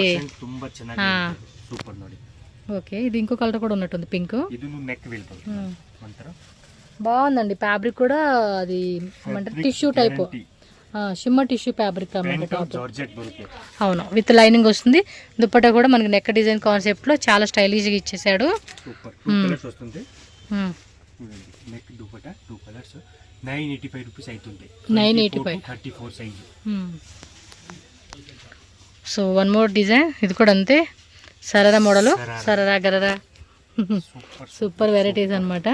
ఓకే ఇది ఇంకో కలర్ కూడా ఉన్నట్టుంది పింక్ బాగుందండి ఫ్యాబ్రిక్ కూడా అది ఏమంటారు tissue type shimmer tissue fabric అన్నమాట టాప్. జార్జెట్ బರುತ್ತೆ. అవును, విత్ లైనింగ్ వస్తుంది. దుపట్టా కూడా మనకి నెక్ డిజైన్ కాన్సెప్ట్లో చాలా స్టైలిష్గా ఇచ్చేసాడు. సూపర్. 2 కలర్స్ వస్తుంది. నెక్ దుపట్టా 2 కలర్స్ 985 రూపీస్ అవుతుంది. 985 34 size. So one more design, ఇది కూడా అంతే sharara model. Sharara gharara super varieties అన్నమాట.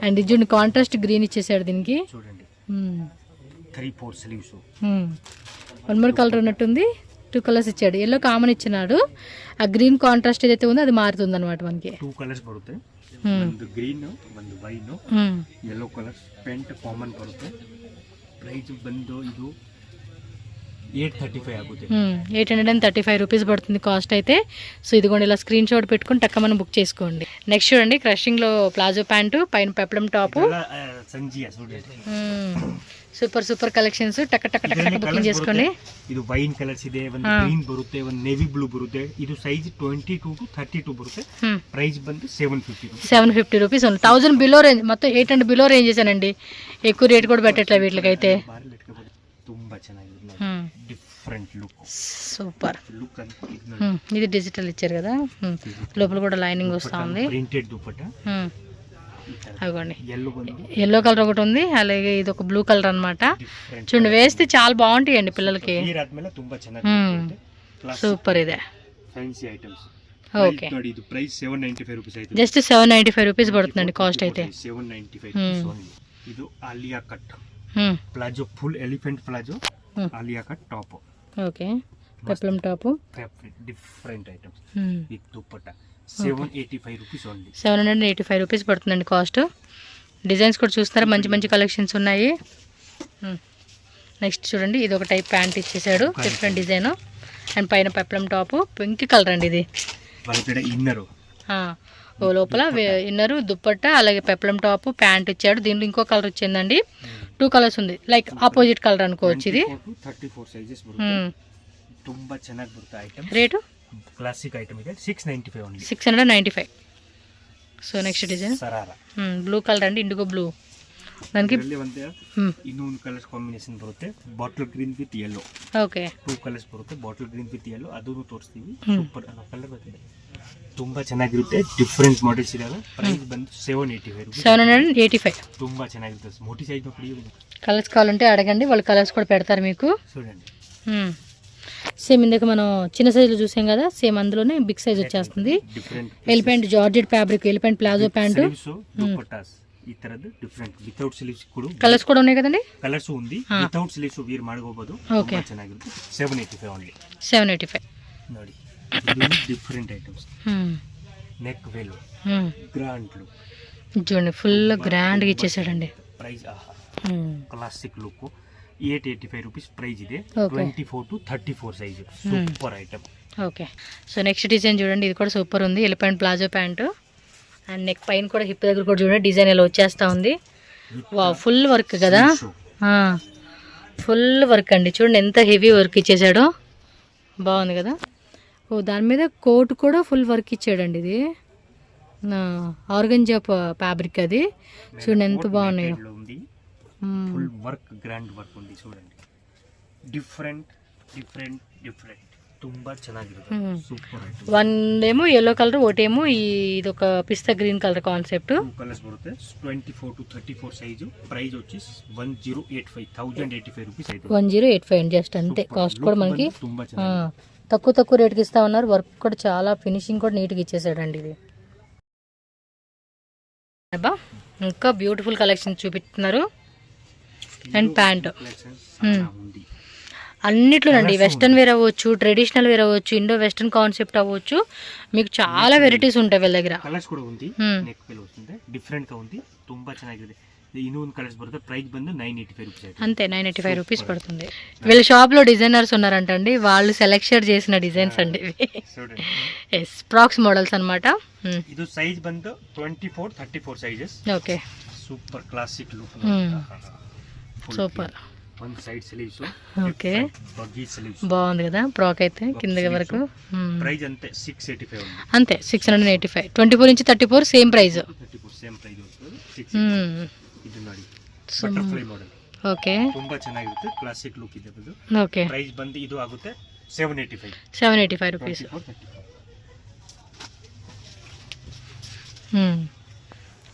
అండ్ ఇది చూడండి కాంట్రాస్ట్ గ్రీన్ ఇచ్చేసాడు దీనికి. చూడండి 3-4 స్లీవ్స్. వన్ మోర్ కలర్ ఉన్నట్టుంది. 2 కలర్స్ ఇచ్చాడు. ఎల్లో కామన్ ఇచ్చినాడు. ఆ గ్రీన్ కాంట్రాస్ట్ ఏదైతే ఉందో అది మారుతుంది అనమాట మనకి. 2 కలర్స్ ಬರುತ್ತೆ. ಒಂದು ಗ್ರೀನ್ ಒಂದು ವೈನ್ ಯೆಲ್ಲೋ ಕಲರ್ಸ್ ಪೆಂಟ್ ಕಾಮನ್ ಬರುತ್ತೆ. ಪ್ರೈಸ್ ಬಂದು ಇದು 835 ಆಗುತ್ತೆ. 835 రూపీస్ పడుతుంది కాస్ట్ అయితే. సో ఇదిగోండి ఇలా స్క్రీన్ షాట్ పెట్టుకుని టక్క మనం బుక్ చేసుకోండి. నెక్స్ట్ చూడండి క్రషింగ్ లో ప్లాజో ప్యాంటు, పైన పెప్లం టాప్. సంజియా చూడండి. Super super collections. టక్క టక్క టక్క టక్క బుకింగ్ చేసుకోండి. ಇದು ವೈನ್ ಕಲರ್ಸ್ ಇದೆ, ಒಂದು ಗ್ರೀನ್ ಬರುತ್ತೆ, ಒಂದು ನೇವಿ ಬ್ಲೂ ಬರುತ್ತೆ. ಇದು ಸೈಜ್ 22 to 32 ಬರುತ್ತೆ. ಪ್ರೈಸ್ ಬಂದು 750 రూపీస్ ఉంది. 1000 బిలో రేంజ్, మొత్తం 800 బిలో రేంజ్ చేశానండి. ఎక్కువ రేట్ కూడా పెట్టట్లేదు వీటికైతే. ತುಂಬಾ ಚೆನ್ನಾಗಿದೆ. Different look. Super look. ఇది డిజిటల్ ఇచ్చారు కదా, లోపల కూడా లైనింగ్ వస్తా ఉంది. ప్రింటెడ్ దుపట్టా. అదిగోండి ఎల్లో కలర్ ఒకటి ఉంది, అలాగే ఇది ఒక బ్లూ కలర్ అన్నమాట. చూడండి వేస్తే చాలా బాగుంటాయండి పిల్లలకి. సూపర్ ఇదే. ఓకే, జస్ట్ 795 రూపీస్ పడుతుందండి కాస్ట్ అయితే. 795. ಇದು Alia cut palazzo, full elephant palazzo Alia cut top. Okay, peplum top. Different items with dupatta. 785 rupees only. 785 rupees పడుతుందండి కాస్ట్. డిజైన్స్ కూడా చూస్తున్నారా, మంచి మంచి కలెక్షన్స్ ఉన్నాయి. నెక్స్ట్ చూడండి ఇది ఒక టైప్ ప్యాంట్ ఇచ్చేసాడు, డిఫరెంట్ డిజైన్. అండ్ పైన పెప్లం టాప్, పింక్ కలర్ అండి ఇది. ఇన్నరు లోపల ఇన్నరు, దుప్పట్ట, అలాగే పెప్లం టాప్, ప్యాంట్ ఇచ్చాడు. దీంట్లో ఇంకో కలర్ వచ్చిందండి. 2 కలర్స్ ఉంది, లైక్ ఆపోజిట్ కలర్ అనుకోవచ్చు ఇది. 34 సైజెస్. ತುಂಬಾ ಚೆನ್ನಾಗಿ ಬರುತ್ತೆ ಐಟಮ್. ರೇಟು ಕ್ಲಾಸಿಕ್ ಐಟಮ್ ಇದೆ. 695 only. 695. So next design sharara blue colour ಅಂడి ಇಂಡಿಗೋ ಬ್ಲೂ. దానికి ಇನ್ನೊಂದು ಕಲರ್ಸ್ ಕಾಂಬಿನೇಷನ್ ಬರುತ್ತೆ. Bottle green with yellow. Okay, 2 colours ಬರುತ್ತೆ. ಬಾಟಲ್ ಗ್ರೀನ್ ವಿತ್ ಯೆಲ್ಲೋ ಅದನ್ನು ತೋರಿಸ್ತೀವಿ. ಸೂಪರ್ ಕಲರ್ ಬರುತ್ತೆ, ತುಂಬಾ ಚೆನ್ನಾಗಿರುತ್ತೆ. ಡಿಫರೆಂಟ್ ಮಾಡೆಲ್ಸ್ ಇದಾವೆ. ಪ್ರೈಸ್ ಬಂದು 785. ತುಂಬಾ ಚೆನ್ನಾಗಿರುತ್ತೆ. ಮೋಟಿ ಸೈಜ್ కలర్స్ కావాలంటే అడగండి, వాళ్ళు కలర్స్ కూడా పెడతారు మీకు. చూడండి సేమ్ ఇందాక మనం చిన్న సైజులో చూసాం కదా, సేమ్ అందులోనే బిగ్ సైజ్ వచ్చేస్తుంది. Elephant georgette fabric, elephant palazzo pant. ಈ ತರದ್ದು ಡಿಫರೆಂಟ್ ವಿತೌಟ್ ಸ್ಲೀವ್ಸ್ ಕೂಡ కలర్స్ కూడా ఉన్నాయి కదండి. ಕಲರ್ಸ್ ఉంది. ವಿತೌಟ್ ಸ್ಲೀವ್ಸ್ ವೀರ್ ಮಾಡ್ಕೋಬಹುದು. ಓಕೆ, ಚೆನ್ನಾಗಿರುತ್ತೆ. 785 ಓನ್ಲಿ. 785 ನೋಡಿ. Different items. నెక్ వేలు గ్రాండ్ లుక్ చూడండి, ఫుల్ గ్రాండ్ గా ఇచ్చేసాడండి. Price classic look. 885 rupees price ಇದೆ. 24 to 34 size. Super item. Okay, so next design చూడండి, ఇది కూడా సూపర్ ఉంది. Elephant palazzo pant and neck పైన కూడా హిప్ దగ్గర కూడా చూడండి డిజైన్ ఇలా వచ్చేస్తా ఉంది. వా, ఫుల్ వర్క్ కదా, ఫుల్ వర్క్ అండి. చూడండి ఎంత హెవీ వర్క్ ఇచ్చేసాడో, బాగుంది కదా. ఓ దాని మీద కోట్ కూడా ఫుల్ వర్క్ ఇచ్చాడండి. ఇది ఆర్గంజా ఫ్యాబ్రిక్ అది. చూడండి ఎంత బాగున్నాయో. ఫుల్ వర్క్, గ్రాండ్ వర్క్ ఉంది చూడండి. డిఫరెంట్ డిఫరెంట్ డిఫరెంట్ ತುಂಬಾ ಚೆನ್ನಾಗಿರುತ್ತೆ. Super item. వన్ ఏమో ఎల్లో కలర్, ఒకటేమో ఇది ఒక pista green colour concept. 2 colours బರುತ್ತೆ. 24 to 34 సైజు. ప్రైస్ వచ్చి 1085 రూపీస్ అయితే. 1085 జస్ట్ అంతే. కాస్ట్ కూడా మనకి తక్కువ రేట్కి ఇస్తా ఉన్నారు. వర్క్ కూడా చాలా, ఫినిషింగ్ కూడా నీట్గా ఇచ్చేసాడండి ఇది. అబ్బా, ఇంకా బ్యూటిఫుల్ కలెక్షన్ చూపిస్తున్నారు. అండ్ ప్యాంట్ అన్నిట్లోనండి. వెస్ట్రన్ వేర్ అవ్వచ్చు, ట్రెడిషనల్ వేర్ అవ్వచ్చు, ఇండో వెస్ట్రన్ కాన్సెప్ట్ అవ్వచ్చు, మీకు చాలా వెరైటీస్ ఉంటాయి వీళ్ళ దగ్గర. కలర్స్ కూడా ఉంది. నెక్ వేల్ వస్తుంది, డిఫరెంట్ గా ఉంది, ತುಂಬಾ ಚೆನ್ನಾಗಿದೆ. ಇನ್ನೊಂದು కలర్స్ బರುತ್ತೆ. ప్రైస్ బందు 985 రూపీస్ అంతే. 985 రూపీస్ పడుతుంది. వీళ్ళ షాప్ లో డిజైనర్స్ ఉన్నారంటండి, వాళ్ళు సెలెక్షన్ చేసిన డిజైన్స్ అండి ఇవి. ఎస్, ఫ్రాక్స్ మోడల్స్ అన్నమాట. ఇది size Bandhu 24 34 sizes. Okay, super classic look. Super. One side sleeves. Okay, buggy sleeves. బాగుంది కదా ఫ్రాక్ అయితే కింద వరకు. ప్రైస్ అంతే 685 ఉంది. అంతే 685. 24 నుంచి 34 సేమ్ ప్రైస్. 34 సేమ్ ప్రైస్ వస్తుంది. ఇది ನೋಡಿ బటర్ఫ్లై మోడల్. ಓಕೆ ತುಂಬಾ ಚೆನ್ನಾಗಿರುತ್ತೆ, ಕ್ಲಾಸಿಕ್ ಲುಕ್ ಇದೆ ಇದು. ಓಕೆ ಪ್ರೈಸ್ ಬಂದು ಇದು ಆಗುತ್ತೆ 785 785 రూపీస్.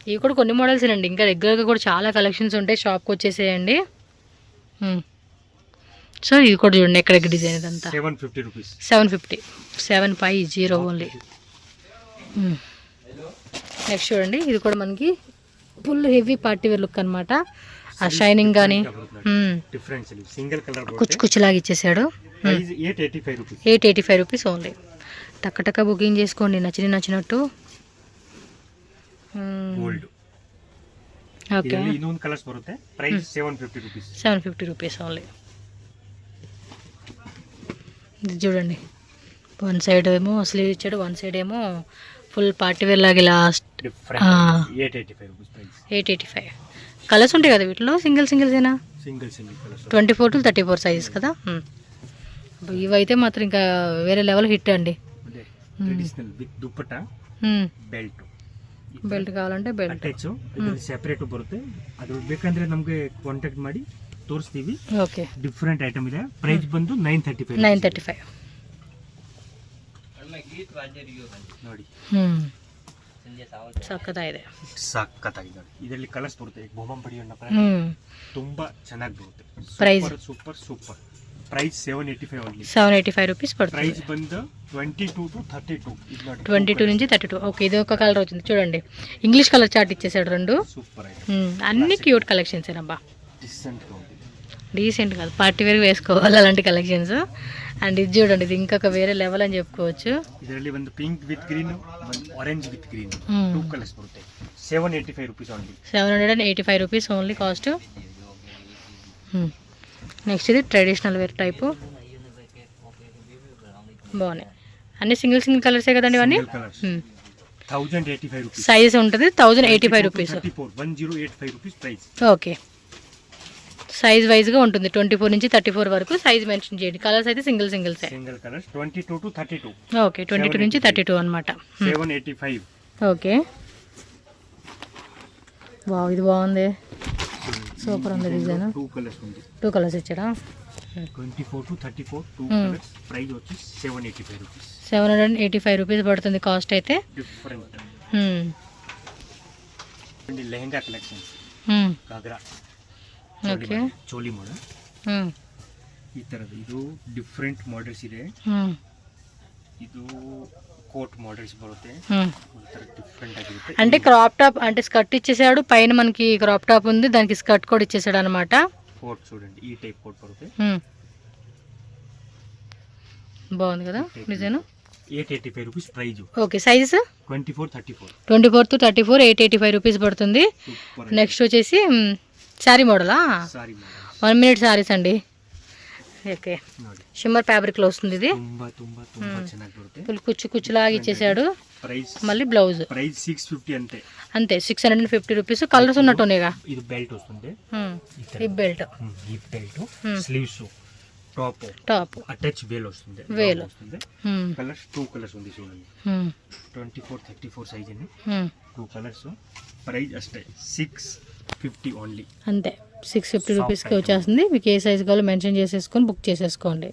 ఇవి కూడా కొన్ని మోడల్స్ అండి, ఇంకా రెగ్యులర్గా కూడా చాలా కలెక్షన్స్ ఉంటాయి, షాప్కి వచ్చేసేయండి. సో ఇది కూడా చూడండి ఎక్కడ డిజైన్ ఇదంతా 750 రూపీస్. 750 750 ఓన్లీ. నెక్స్ట్ చూడండి ఇది కూడా మనకి full heavy party wear look అనమాట. ఆ షైనింగ్ కానీ డిఫరెంట్ సింగిల్ కలర్ కుచ్చులాగా ఇచ్చేసాడు. Price 885 rupees. 885 rupees only. టక్క బుకింగ్ చేసుకోండి నచ్చినట్టు. గోల్డ్ ఓకే ಇನ್ನೊಂದು ಕಲರ್ಸ್ ಬರುತ್ತೆ. Price 750 rupees. 750 rupees only. ఇది చూడండి వన్ సైడ్ ఏమో స్లీవ్ ఇచ్చాడు, వన్ సైడ్ ఏమో ఫుల్ పార్టీ వేర్ లాగా లాస్ట్ 885 రూపీస్ ప్రైస్. 885 కలర్స్ ఉంటాయి కదా వీటిలో, సింగిల్స్ ఏనా? సింగిల్ కలర్స్ 24 to 34 సైజెస్ కదా. ఇవైతే మాత్రం ఇంకా వేరే లెవెల్ హిట్ అండి. ట్రెడిషనల్ విత్ దుప్పట్టా ಬೆಲ್ಟ್ ಕಾವಾಲಂటే ಬೆಲ್ಟ್ ಅಟ್ಯಾಚ್ ಇದರಲ್ಲಿ ಸೆಪರೇಟ್ ಬರುತ್ತೆ. ಅದು ಬೇಕಂದ್ರೆ ನಮಗೆ ಕಾಂಟ್ಯಾಕ್ಟ್ ಮಾಡಿ ತೋರಿಸ್ತೀವಿ. ಓಕೆ ಡಿಫರೆಂಟ್ ಐಟಮ್ ಇದೆ. ಪ್ರೈಸ್ ಬಂದು 935 ನೋಡಿ. ಸಕ್ಕತ್ತಾಗಿದೆ ಇದರಲ್ಲಿ ಕಲರ್ಸ್ ಬರುತ್ತೆ. ಬೊಮ್ಮಂ ಪಡಿ ಅಣ್ಣ ತುಂಬಾ ಚೆನ್ನಾಗಿ ಬರುತ್ತೆ. Price super. Price 785 only. 785 rupees పడుతుంది. ప్రైస్ బందు 22 to 32. 22 నుంచి 32. ఓకే ఇది ఒక కలర్ వచ్చింది చూడండి, ఇంగ్లీష్ కలర్ చార్ట్ ఇచ్చేసాడు రెండు. సూపర్ అన్ని క్యూట్ కలెక్షన్స్ ఏనబ్బా, డీసెంట్ కాదు, పార్టీ వేర్ వేసుకోవాలి అలాంటి కలెక్షన్స్. అండ్ ఇది చూడండి ఇది ఇంకొక వేరే లెవెల్ అని చెప్పుకోవచ్చు. ಇದರಲ್ಲಿ ಒಂದು పింక్ విత్ గ్రీన్, ಒಂದು orange with green, two colours ಬರುತ್ತೆ. 785 rupees only. 785 rupees only cost. Next ఇది ట్రెడిషనల్ వేర్ టైపు, బాగున్నాయి అన్ని సింగిల్ కలర్సే కదండి ఇవన్నీ. 1085 రూపీస్ సైజ్ ఉంటుంది. 1085 rupees. 1085 rupees price. Okay size వైజ్గా ఉంటుంది 24 నుంచి 34 వరకు సైజ్ మెన్షన్ చేయండి. కలర్స్ అయితే సింగిల్ కలర్స్ 22 to 32. ఓకే 22 నుంచి 32 అనమాట. 785. ఓకే వావ్ ఇది బాగుంది, సూపర్ ఉంది డిజైన్. టూ కలర్స్ ఇచ్చాడా. 24 to 34 టూ కలర్స్. ప్రైస్ వచ్చి 785 రూపీస్. 785 రూపీస్ పడుతుంది కాస్ట్ అయితే. Different lehenga collections. Ghagra okay choli model ಈ ತರದ್ದು. ಇದು ಡಿಫರೆಂಟ್ ಮಾಡೆಲ್ಸ್ ಇದೆ. ಇದು కోట్ మోడల్స్ బರುತ್ತೆ. డిఫరెంట్ ಆಗಿರುತ್ತೆ. అంటే క్రాప్ టాప్ అంటే స్కర్ట్ ఇచ్చేసాడు, పైన మనకి క్రాప్ టాప్ ఉంది, దానికి స్కర్ట్ కూడా ఇచ్చేసాడు అనమాట. కోట్ చూడండి ఈ టైప్ కోట్ బರುತ್ತೆ. బాగుంది కదా design. 885 rupees price. Okay size 24 to 34. 24 to 34 885 rupees పడుతుంది. నెక్స్ట్ వచ్చేసి శారీ మోడలా, 1 minute శారీస్ అండి. ఓకే షిమ్మర్ ఫ్యాబ్రిక్ లో వస్తుంది ఇది. ఫుల్ కుచ్చులాగా ఇచ్చేసాడు. మళ్ళీ బ్లౌజ్ ప్రైస్ 650 అంతే 650 రూపీస్. కలర్స్ ఉన్నట్టునేగా. ఇది బెల్ట్ వస్తుంది. ఈ బెల్ట్ స్లీవ్స్ టాప్ అటాచ్ వేల్ వస్తుంది. కలర్స్ 2 కలర్స్ ఉంది చూడండి. 24 34 సైజ్ అండి. 2 కలర్స్. Price అಷ್ಟೇ 650 only. అంతే 650 రూపీస్కి వచ్చేస్తుంది. మీకు ఏ సైజ్ కావాలో మెన్షన్ చేసేసుకొని బుక్ చేసేసుకోండి.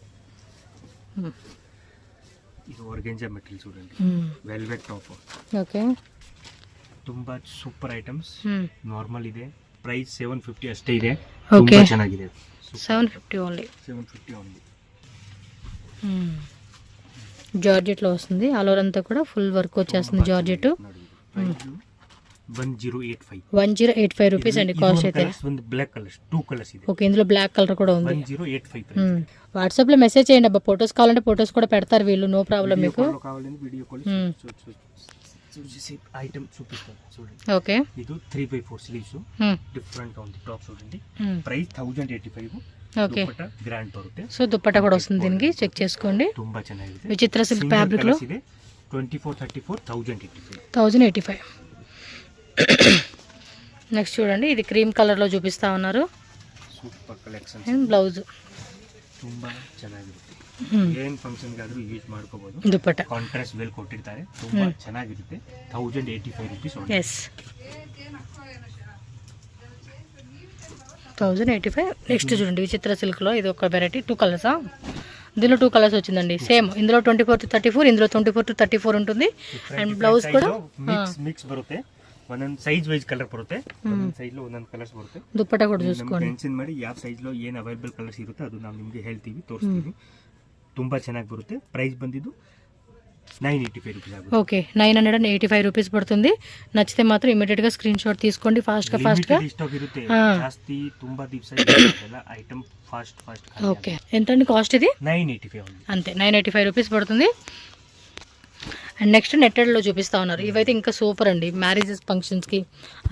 ఇది ఆర్గెంజా మెటీరియల్ చూడండి, వెల్వెట్ టాప్. ఓకే ತುಂಬಾ ಸೂಪರ್ ಐಟಮ್ಸ್. ನಾರ್ಮಲ್ ಇದೆ. ಪ್ರೈಸ್ 750 ಅಷ್ಟೇ ಇದೆ. ಓಕೆ ತುಂಬಾ ಚೆನ್ನಾಗಿದೆ. 750 ఓన్లీ. 750 ఓన్లీ. జార్జెట్ లో వస్తుంది. ఆల్ ఓవర్ అంతా కూడా ఫుల్ వర్క్ వచ్చేస్తుంది జార్జెట్. 1085 రూపీస్ అండి కాస్ట్ అయితే. బ్లాక్ కలర్స్ 2 కలర్స్ ಇದೆ. ఓకే ఇందులో బ్లాక్ కలర్ కూడా ఉంది. 1085. వాట్సాప్ లో మెసేజ్ చేయండి అబ్బా, ఫొటోస్ కావాలంటే ఫొటోస్ కూడా పెడతారు వీళ్ళు, నో ప్రాబ్లం మీకు. వీడియో కాల్ ఐటమ్ చూపిస్తాను చూడండి. ఓకే ఇది 3/4 స్లీవ్స్. డిఫరెంట్ గా ఉంది టాప్ చూడండి. ప్రైస్ 1085. ఓకే గ్రాండ్ బರುತ್ತೆ. సో దుప్పట్టా కూడా వస్తుంది దీనికి, చెక్ చేసుకోండి. ತುಂಬಾ ಚೆನ್ನಾಗಿದೆ. విచిత్ర సిల్క్ ఫ్యాబ్రిక్ లో 24 34 1085. 1085. నెక్స్ట్ చూడండి ఇది క్రీమ్ కలర్ లో చూపిస్తా ఉన్నారు. Super collection. బ్లౌజ్ ತುಂಬಾ ಚೆನ್ನಾಗಿರುತ್ತೆ. ಏನ್ ಫಂಕ್ಷನ್ ಗಾದ್ರೂ ಯೂಸ್ ಮಾಡ್ಕೋಬಹುದು. ದುಪ್ಪಟ್ಟ ಕಾಂಟ್ರಾಸ್ಟ್ ವೆಲ್ ಕೊಟ್ಟಿರ್ತಾರೆ. ತುಂಬಾ ಚೆನ್ನಾಗಿರುತ್ತೆ. 1085 ರೂಪೀಸ್. ಎಸ್ 1085. నెక్స్ట్ చూడండి విచిత్ర సిల్క్లో ఇది ఒక వెరైటీ, 2 కలర్సా? దీనిలో 2 కలర్స్ వచ్చిందండి. సేమ్ ఇందులో 24 to 34, ఇందులో 24 to 34 ఉంటుంది. అండ్ బ్లౌజ్ కూడా ಮಿಕ್ಸ್ ಬರುತ್ತೆ. ಒಂದೊಂದು ಸೈಜ್ ವೈಸ್ ಕಲರ್ ಬರುತ್ತೆ. ಒಂದೊಂದು ಸೈಜ್ లో ಒಂದೊಂದು ಕಲರ್ಸ್ ಬರುತ್ತೆ. ದುಪ್ಪಟ್ಟ ಕೂಡ చూసుకోండి. ಮೆನ್ಷನ್ ಮಾಡಿ ಯಾವ ಸೈಜ್ లో ಏನು ಅವೈಲೇಬಲ್ ಕಲರ್ಸ್ ಇರುತ್ತೆ ಅದು ನಾವು ನಿಮಗೆ ಹೇಳ್ತೀವಿ, ತೋರಿಸ್ತೀವಿ. ತುಂಬಾ ಚೆನ್ನಾಗಿ ಬರುತ್ತೆ. ಪ್ರೈಸ್ ಬಂದಿದ್ದು 985 రూపీస్ ఆಗುತ್ತೆ. ఓకే, 985 రూపీస్ పడుతుంది. నచ్చితే మాత్రం ఇమిడియట్ గా స్క్రీన్ షాట్ తీసుకోండి. ఫాస్ట్ గా స్టాక్ ఇರುತ್ತೆ. ಜಾಸ್ತಿ ತುಂಬಾ ದಿವಸ ಎಲ್ಲ ఐటమ్ ఫాస్ట్ ఓకే. ఎంత అండి కాస్ట్ ఇది? 985 అంతే, 985 రూపీస్ పడుతుంది. అండ్ నెక్స్ట్ నెట్టెడ్ లో చూపిస్తా ఉన్నారు. ఇవైతే ఇంకా సూపర్ అండి, మ్యారేజెస్ ఫంక్షన్స్ కి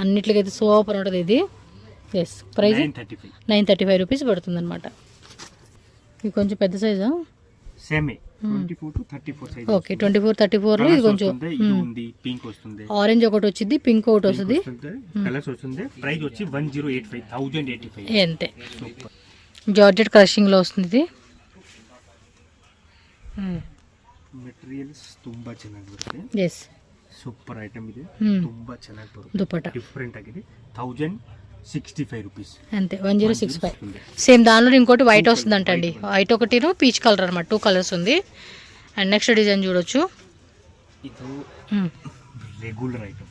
అన్నిటికైతే సూపర్ ఉంటుంది ఇది. ఎస్, ప్రైస్ 935 రూపీస్ పడుతుంది అనమాట. ఇది కొంచెం పెద్ద సైజా? సేమే 24 to 34 సైజ్. ఓకే, 24, 34 లో ఇది కొంచెం ఉంది. పింక్ వస్తుంది, ఆరెంజ్ ఒకటి వచ్చింది, పింక్ ఒకటి వస్తుంది, కలర్స్ వస్తుంది. ప్రైస్ వచ్చి 1085. అంతే. జార్జెట్ క్రషింగ్ లో వస్తుంది ఇది. మెటీరియల్స్ ತುಂಬಾ ಚೆನ್ನಾಗಿ ಬರುತ್ತೆ. ఎస్, ಸೂಪರ್ ಐಟಮ್ ಇದೆ. ತುಂಬಾ ಚೆನ್ನಾಗಿ ಬರುತ್ತೆ. దుపట్టా డిఫరెంట్ ఆಗಿದೆ. 1065 రూపీస్. అంతే, 1065. సేమ్ దానిలో ఇంకోటి వైట్ వస్తుంది అంటండి. వైట్ ఒకటిను పీచ్ కలర్ అనమాట, 2 కలర్స్ ఉంది. అండ్ నెక్స్ట్ డిజైన్ చూడొచ్చు. ಇದು ರೆಗ್ಯುಲರ್ ಐಟಮ್.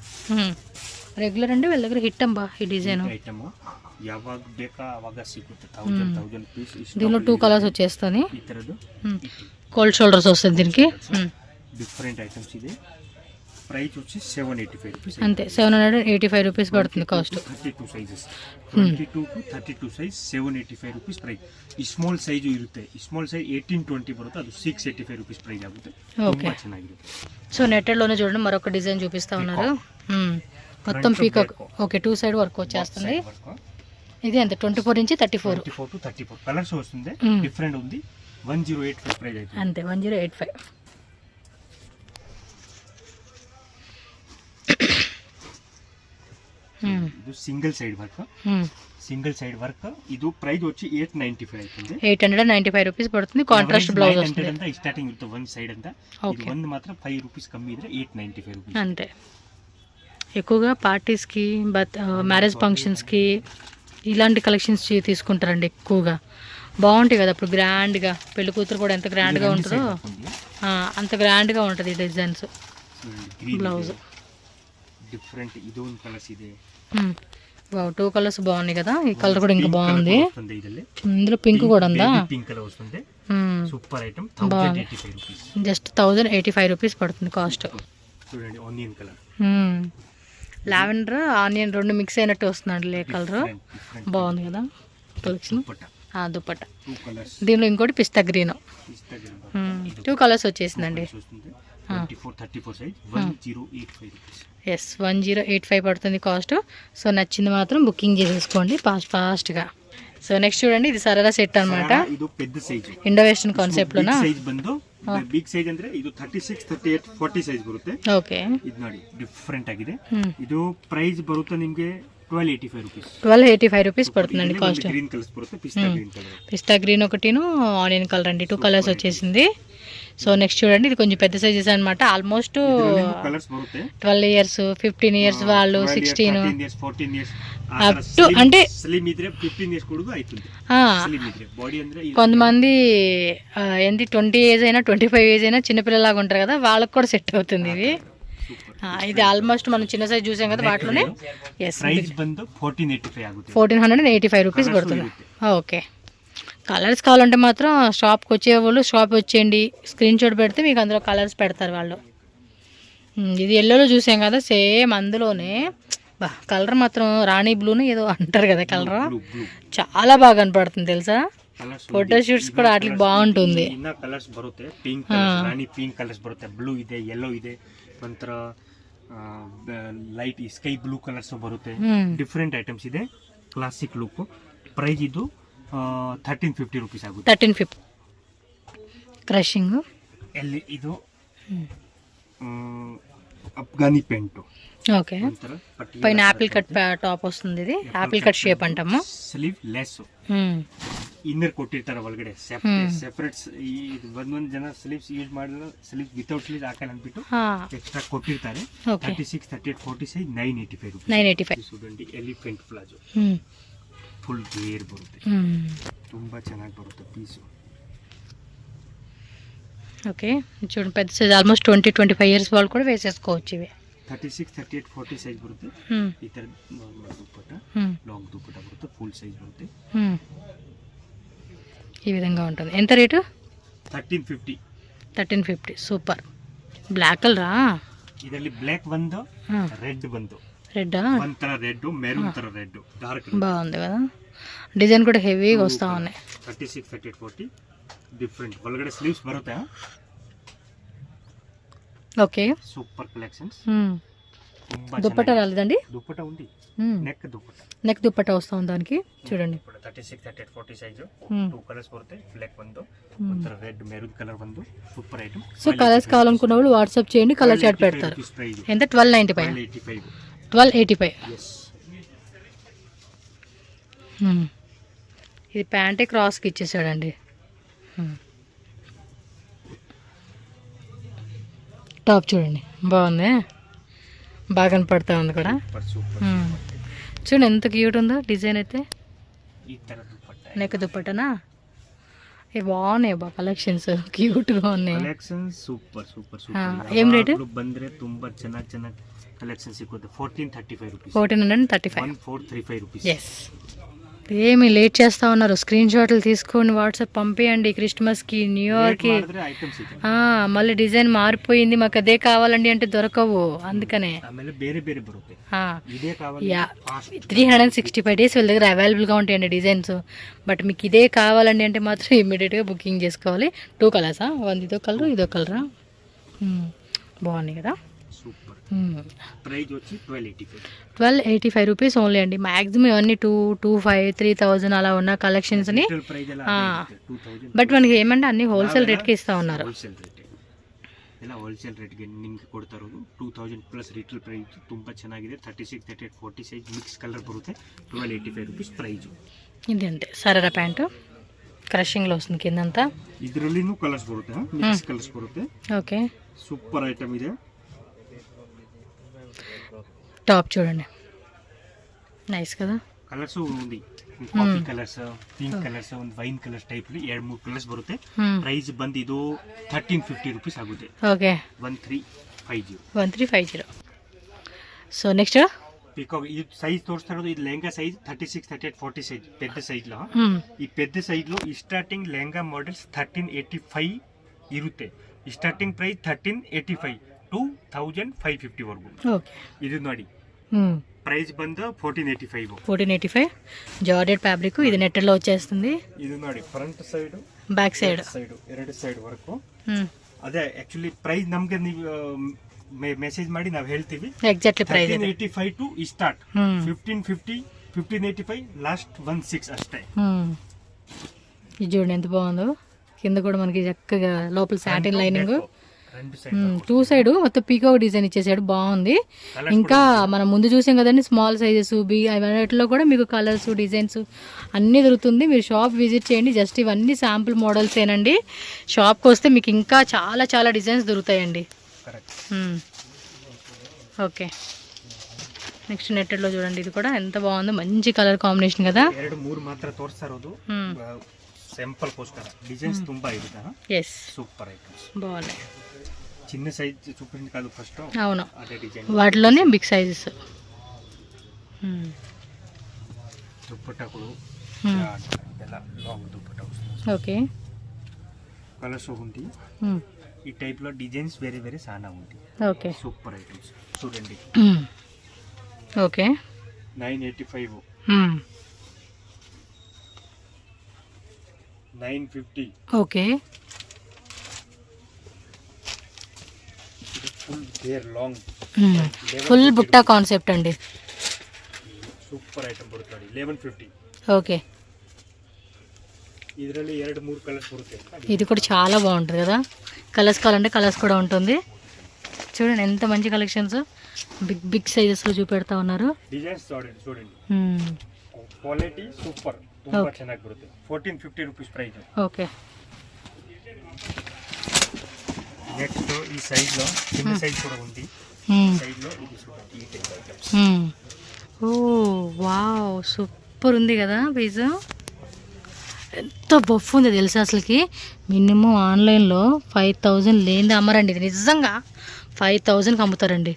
రెగ్యులర్ అండి వీళ్ళ దగ్గర హిట్ అంబా ఈ డిజైన్. ఐటమ్ ಯಾವಾಗ ಬೇಕಾ ಅವಾಗ ಸಿಗುತ್ತೆ. 1000 పీస్. దీనిలో 2 కలర్స్ వచ్చేస్తుంది. ಈ ತರದ್ದು కోల్డ్ షోల్డర్స్ వస్తుంది దీనికి. డిఫరెంట్ ఐటమ్స్ ಇದೆ. ప్రైస్ వచ్చి 785 రూపీస్. అంతే, 785 రూపీస్ పడుతుంది cost. 32 sizes, 22 to 32 size 785 rupees price. ಈ ಸ್ಮಾಲ್ ಸೈಜ್ ಇರುತ್ತೆ. ಈ ಸ್ಮಾಲ್ ಸೈಜ್ 18-20 ಬರುತ್ತೆ, ಅದು 685 రూపీస్ ಪ್ರೈಸ್ ಆಗುತ್ತೆ. ತುಂಬಾ ಚೆನ್ನಾಗಿರುತ್ತೆ. సో నెట్టెడ్ లోనే చూడండి మరొక డిజైన్ చూపిస్తా ఉన్నారు. మొత్తం పీకాక్. ఓకే, 2 సైడ్ వర్క్ వచ్చేస్తుంది. ఇది అంతే, 24 నుంచి 34. 24 to 34 కలర్స్ వస్తుంది. డిఫరెంట్ ఉంది. 1085 ప్రైస్ అయితే. అంతే, 1085. ಇದು ಸಿಂಗಲ್ ಸೈಡ್ ವರ್ಕ್. ಇದು ಪ್ರೈಸ್ వచ్చి 895 అవుతుంది. 895 రూపీస్ పడుతుంది. కాంట్రాస్ట్ బ్లౌజ్ వస్తుంది. ಅಂತ ಸ್ಟಾರ್ಟಿಂಗ್ ಇರುತ್ತೆ వన్ సైడ్ ಅಂತ. ఇది ಒಂದು ಮಾತ್ರ 5 రూపీస్ కಮ್ಮಿ ఇದ್ರೆ 895 రూపీస్. అంతే. ఎక్కువగా పార్టీస్కి, మ్యారేజ్ ఫంక్షన్స్కి ఇలాంటి కలెక్షన్స్ తీసుకుంటారండి ఎక్కువగా. బాగుంటాయి కదా అప్పుడు గ్రాండ్గా. పెళ్లి కూతురు కూడా ఎంత గ్రాండ్గా ఉంటుందో అంత గ్రాండ్గా ఉంటుంది ఈ డిజైన్స్. Blouse different. ఇది ಒಂದು కలర్స్ ಇದೆ. 2 కలర్స్ బాగున్నాయి కదా. ఈ కలర్ కూడా ఇంకా బాగుంది. ఇందులో పింక్ కూడా ఉందా? పింక్ కలర్ వస్తుంది. Super item. 1085 rupees. Just 1085 rupees పడుతుంది కాస్ట్. చూడండి, onion colour, lavender onion 2 mix అయినట్టు వస్తున్నాడు కలర్. బాగుంది కదా కలెక్షన్. దుపట్టా దీనిలో ఇంకోటి పిస్తా గ్రీన్. 2 కలర్స్ వచ్చేసిందండి. 34 సైజ్ 1085 రూపీస్. ఎస్, 1085 పడుతుంది కాస్ట్. సో నచ్చింది మాత్రం బుకింగ్ చేసేసుకోండి ఫాస్ట్గా. సో నెక్స్ట్ చూడండి, ఇది సరదా సెట్ అనమాట. ಇದು పెద్ద సైజ్ ఇండో వెస్టర్న్ కాన్సెప్ట్ లోనా. ಸೈಜ್ ಬಂದು ಬಿಗ್ ಸೈಜ್ ಅಂದ್ರೆ ಇದು 36, 38, 40 ಸೈಜ್ ಬರುತ್ತೆ. ಓಕೆ, ಇದು ನೋಡಿ ಡಿಫರೆಂಟ್ ಆಗಿದೆ. ಇದು ಪ್ರೈಸ್ ಬರುತ್ತೆ ನಿಮಗೆ 1285 రూపీస్. 1285 రూపీస్ పడుతుందండి కాస్ట్. గ్రీన్ కలర్స్ బರುತ್ತೆ. Pista green colour, pista green ఒకటిను ఆనియన్ కలర్ అండి. 2 కలర్స్ వచ్చేసింది. సో నెక్స్ట్ చూడండి, ఇది కొంచెం పెద్ద సైజెస్ అనమాట. ఆల్మోస్ట్ 12 ఇయర్స్, 15 ఇయర్స్ వాళ్ళు, 16, అప్ టు అంటే కొంతమంది ఏంటి 20 ఏజ్ అయినా 25 ఏజ్ అయినా చిన్నపిల్లలాగా ఉంటారు కదా, వాళ్ళకి కూడా సెట్ అవుతుంది ఇవి. ఇది ఆల్మోస్ట్ మనం చిన్న సైజ్ చూసాం కదా వాటిలోనే. ఎస్, 1485 రూపీస్ పడుతుంది. ఓకే, కలర్స్ కావాలంటే మాత్రం షాప్కి వచ్చేవాళ్ళు షాప్ వచ్చేయండి, స్క్రీన్ షాట్ పెడితే మీకు అందులో కలర్స్ పెడతారు వాళ్ళు. ఇది ఎల్లోలో చూసాం కదా, సేమ్ అందులోనే కలర్ మాత్రం రాణి బ్లూని ఏదో అంటారు కదా కలర్, చాలా బాగా కనపడుతుంది తెలుసా. ಫೋಟೋ ಶೂಟ್ಸ್ ಕೂಡ ಆಡ್ಲಿಕ್ಕೆ ಬಾಗುಂటుంది. ಇನ್ನ ಕಲರ್ಸ್ ಬರುತ್ತೆ, ಪಿಂಕ್ ರಾಣಿ ಪಿಂಕ್ ಕಲರ್ಸ್ ಬರುತ್ತೆ, ಬ್ಲೂ ಇದೆ, ಯೆಲ್ಲೋ ಇದೆ, ಒಂಥರ ಲೈಟ್ ಸ್ಕೈ ಬ್ಲೂ ಕಲರ್ಸ್ ಬರುತ್ತೆ. ಡಿಫರೆಂಟ್ ಐಟಮ್ಸ್ ಇದೆ, ಕ್ಲಾಸಿಕ್ ಲುಕ್. ಪ್ರೈಸ್ ಇದು 1350 ರೂಪೀಸ್ ಆಗುತ್ತೆ. 1350 ಕ್ರಶಿಂಗ್. ಎಲ್ಲಿ ಇದು అఫ్ఘానీ పెయింట్. ఓకే, పైన యాపిల్ కట్ టాప్ వస్తుంది. ఇది యాపిల్ కట్ షేప్ అంటాము. స్లీవ్ లెస్ ಇನ್ನರ್ ಕೊಟ್ಟಿರ್ತಾರೆ ಒಳಗಡೆ ಸೆಪರೇಟ್. ಒಂದೊಂದು ಜನ ಸ್ಲೀವ್ಸ್ ಯೂಸ್ ಮಾಡಿದ್ರೆ ಸ್ಲೀವ್ಸ್ ವಿತೌಟ್ ಸ್ಲೀವ್ಸ್ ಹಾಕಲ್ಲ ಅಂದ್ಬಿಟ್ಟು ಎಕ್ಸ್ಟ್ರಾ ಕೊಟ್ಟಿರ್ತಾರೆ. 36, 38, 40 ಸೈಜ್ 985 ರೂಪಾಯಿ. 985 చూడండి, ఎలిఫెంట్ ప్లాజో ಫುಲ್ ಗೇರ್ ಬರುತ್ತೆ, ತುಂಬ ಚೆನ್ನಾಗಿ ಬರುತ್ತೆ ಪೀಸು. ఓకే చూడండి పెద్ద సైజ్ ఆల్మోస్ట్ 20-25 ఇయర్స్ వాళ్ళు కూడా వేసేసుకోవచ్చు ఇవి. 36, 38, 40 ಸೈಜ್ ಬರುತ್ತೆ. ಈ ಥರ ನಾರ್ಮಲ್ ದುಪ್ಪಟ್ಟ, లాంగ్ దుప్పట్ట ಬರುತ್ತೆ, ಫುಲ್ ಸೈಜ್ ಬರುತ್ತೆ. ఈ విధంగా ఉంటుంది. ఎంత రేటు? 1350. 1350. సూపర్. బ్లాక్ కలరా? ಇದರಲ್ಲಿ ಬ್ಲ್ಯಾಕ್ ಬಂದು ರೆಡ್ ಬಂದು రెడ్డా? ಒಂಥರ ರೆಡ್, ಮೆರೂನ್ ತರ ರೆಡ್, ಡಾರ್ಕ್ బాగుంది కదా, డిజైన్ కూడా హెవీగా వస్తూ ఉన్నాయి. 36, 38, 40 డిఫరెంట్. ಒಳಗಡೆ ಸ್ಲೀವ್ಸ್ ಬರುತ್ತೆ. Okay super collections. దుప్పట్ట రాలేదండి? దుప్పట్ట ఉంది, నెక్ దుప్పట్ట. నెక్ దుప్పట్ట వస్తా ఉంది దానికి. చూడండి 36, 38, 40 ಸೈಜು. 2 ಕಲರ್ಸ್ ಬರುತ್ತೆ. ಬ್ಲ್ಯಾಕ್ ಒಂದು, ಒಂಥರ ರೆಡ್ ಮೆರೂನ್ ಕಲರ್ ಒಂದು. Super item. సో కలర్స్ కావాలనుకున్న వాళ్ళు వాట్సాప్ చేయండి, కలర్ చార్ట్ పెడతారు. ఎంత? 1295. 1285. ఇది ప్యాంటే క్రాస్కి ఇచ్చేసాడండి. టాప్ చూడండి బాగుంది, బాగా కనపడతా ఉంది కూడా. చూడండి ఎంత క్యూట్ ఉందో డిజైన్ అయితే. నెక్ దుప్పట్టనా? ఇవి బాగున్నాయి బా కలెక్షన్స్, క్యూట్గా ఉన్నాయి. Super super super. ఏం రేటు? ಬಂದ್ರೆ ತುಂಬಾ ಚೆನ್ನಾಗಿ ಕಲೆಕ್ಷನ್ ಸಿಗುತ್ತೆ. 1435 ರೂಪೀಸ್. 1435. 1435 ರೂಪೀಸ್. ఎస్. ఏమి లేట్ చేస్తా ఉన్నారు, స్క్రీన్ షాట్లు తీసుకొని వాట్సాప్ పంపించండి. క్రిస్మస్కి, న్యూ ఇయర్కి మళ్ళీ డిజైన్ మారిపోయింది మాకు అదే కావాలండి అంటే దొరకవు, అందుకనే. ಬೇರೆ ಬೇರೆ ಬರುತ್ತೆ. 365 డేస్ వీళ్ళ దగ్గర అవైలబుల్గా ఉంటాయండి డిజైన్స్. బట్ మీకు ఇదే కావాలండి అంటే మాత్రం ఇమ్మీడియట్గా బుకింగ్ చేసుకోవాలి. 2 కలర్సా? ఇదో కలరు, ఇదో కలరా? బాగున్నాయి కదా. ప్రైస్ వచ్చి 1285 రూపీస్ ఓన్లీ అండి. మ్యాక్సిమం ఇవన్నీ 225, 3000 అలా ఉన్న కలెక్షన్స్ని. బట్ మనకి ఏమంటే అన్ని హోల్సేల్ రేట్కి ఇస్తూ ఉన్నారు. ಎಲ್ಲ ಹೋಲ್ಸೇಲ್ ರೇಟ್ಗೆ ನಿಮಗೆ ಕೊಡ್ತಾ ಇರೋದು 2000 ಪ್ಲಸ್ ರಿಟೇಲ್ ಪ್ರೈಸ್. ತುಂಬ ಚೆನ್ನಾಗಿದೆ. 36, 38, 40 ಸೈಜ್ ಮಿಕ್ಸ್ ಕಲರ್ ಬರುತ್ತೆ. 1285 ರೂಪೀಸ್ ಪ್ರೈಸ್. ఇది అంతే. సరరా ప్యాంటు క్రషింగ్లో వస్తుంది కిందంతా. ಇದರಲ್ಲಿನೂ ಕಲರ್ಸ್ ಬರುತ್ತೆ, ಮಿಕ್ಸ್ ಕಲರ್ಸ್ ಬರುತ್ತೆ. ఓకే సూపర్ ఐటమ్ ಇದೆ. టాప్ చూడండి నైస్ కదా. కలర్స్ ఉంది, కాఫీ కలర్స్, పింక్ కలర్స్, ಒಂದು ವೈನ್ ಕಲರ್ಸ್ ಟೈಪ್ 2-3 ಕಲರ್ಸ್ ಬರುತ್ತೆ. ಪ್ರೈಸ್ ಬಂದು ಇದು 1350 ರೂಪೀಸ್ ಆಗುತ್ತೆ. ఓకే 1350. So next peacock. ఈ సైజ్ తోరిస్తా ఇರೋದು ఇది లెహంగా సైజ్ 36, 38, 40 సైజ్ పెద్ద సైజ్ లో. ఈ పెద్ద సైజ్ లో ఈ స్టార్టింగ్ లెహంగా మోడల్స్ 1385 ఇರುತ್ತೆ. ఈ స్టార్టింగ్ ప్రైస్ 1385 to 1550 వరకు. ఓకే ఇది ನೋಡಿ ప్రైస్ ಬಂದು 1485. Georgette fabric. ఇది నెట్టెల్లో వచ్చేస్తుంది. ఇది ನೋಡಿ ಫ್ರಂಟ್ ಸೈಡ್, బ్యాక్ సైడ్, ಎರಡು ಸೈಡ್ ವರೆಗೂ. ಅದೇ ಆಕ್ಚುಲಿ ಪ್ರೈಸ್ ನಮಗೆ ನೀವು ಮೆಸೇಜ್ ಮಾಡಿ ನಾವು ಹೇಳ್ತೀವಿ exactly price. 1385 to start. 1550, 1585 last 16 అಷ್ಟೇ. ఇది చూడండి ఎంత బాగుందో. కింద కూడా మనకి చక్కగా లోపల సాటిన్ లైనింగ్, 2 సైడ్ మొత్తం పీకాక్ డిజైన్ ఇచ్చేసాడు, బాగుంది. ఇంకా మనం ముందు చూసాం కదండి స్మాల్ సైజెస్, బిగ్, అవన్నిటిలో కూడా మీకు కలర్స్, డిజైన్స్ అన్నీ దొరుకుతుంది. మీరు షాప్ విజిట్ చేయండి. జస్ట్ ఇవన్నీ శాంపుల్ మోడల్స్ ఏనండి. షాప్కి వస్తే మీకు ఇంకా చాలా చాలా డిజైన్స్ దొరుకుతాయండి. ఓకే నెక్స్ట్ నెట్టెడ్లో చూడండి, ఇది కూడా ఎంత బాగుందో, మంచి కలర్ కాంబినేషన్ కదా. 2-3 ಮಾತ್ರ ತೋರಿಸ್ತಾ ಇರೋದು ಸ್ಯಾಂಪಲ್ ಕೋಸ್ಕರ. ಡಿಸೈನ್ಸ್ ತುಂಬಾ ಇದೆ. ఎస్ సూపర్ ఐటమ్స్ బాగున్నాయి. చిన్న సైజ్ చూపించింది కాదు ఫస్ట్. అవును, అదే డిజైన్. వాటిలోనే బిగ్ సైజెస్. దుప్పట్టలు ಇದೆಲ್ಲ లాంగ్ దుప్పట్ట వస్తుంది. ఓకే కలర్స్ ఉంది. ఈ టైప్ లో డిజైన్స్ వేరే వేరే చాలా ఉంది. ఓకే సూపర్ ఐటమ్స్ చూడండి. ఓకే 985, 950. ఓకే ఫుల్ గేర్ లాంగ్, ఫుల్ బుట్టా కాన్సెప్ట్ అండి. సూపర్ ఐటమ్ ಬರುತ್ತೆ. 1150. ఓకే ಇದರಲ್ಲಿ 2-3 కలర్స్ ಬರುತ್ತೆ. ఇది కూడా చాలా బాగుంటుంది కదా. కలర్స్ కావాలంటే కలర్స్ కూడా ఉంటుంది. చూడండి ఎంత మంచి కలెక్షన్స్, బిగ్ బిగ్ సైజెస్లో చూపెడతా ఉన్నారు. డిజైన్స్ చూడండి. క్వాలిటీ సూపర్, ತುಂಬಾ ಚೆನ್ನಾಗಿ ಬರುತ್ತೆ. 1450 ರೂಪೀಸ್ ಪ್ರೈಸ್. ఓకే నెక్స్ట్ ఈ సైజ్ లో చిన్న సైజ్ కూడా ఉంది. సైజ్ లో ఇది చూడండి, ఈ టైప్ ఐటమ్స్. ఓ వావ్, సూపర్ ఉంది కదా పీస్. ఎంత బఫ్ ఉంది తెలుసా అసలుకి. మినిమం ఆన్లైన్లో 5000 లేనిది అమ్మరండి. ఇది నిజంగా 5000కి అమ్ముతారండి.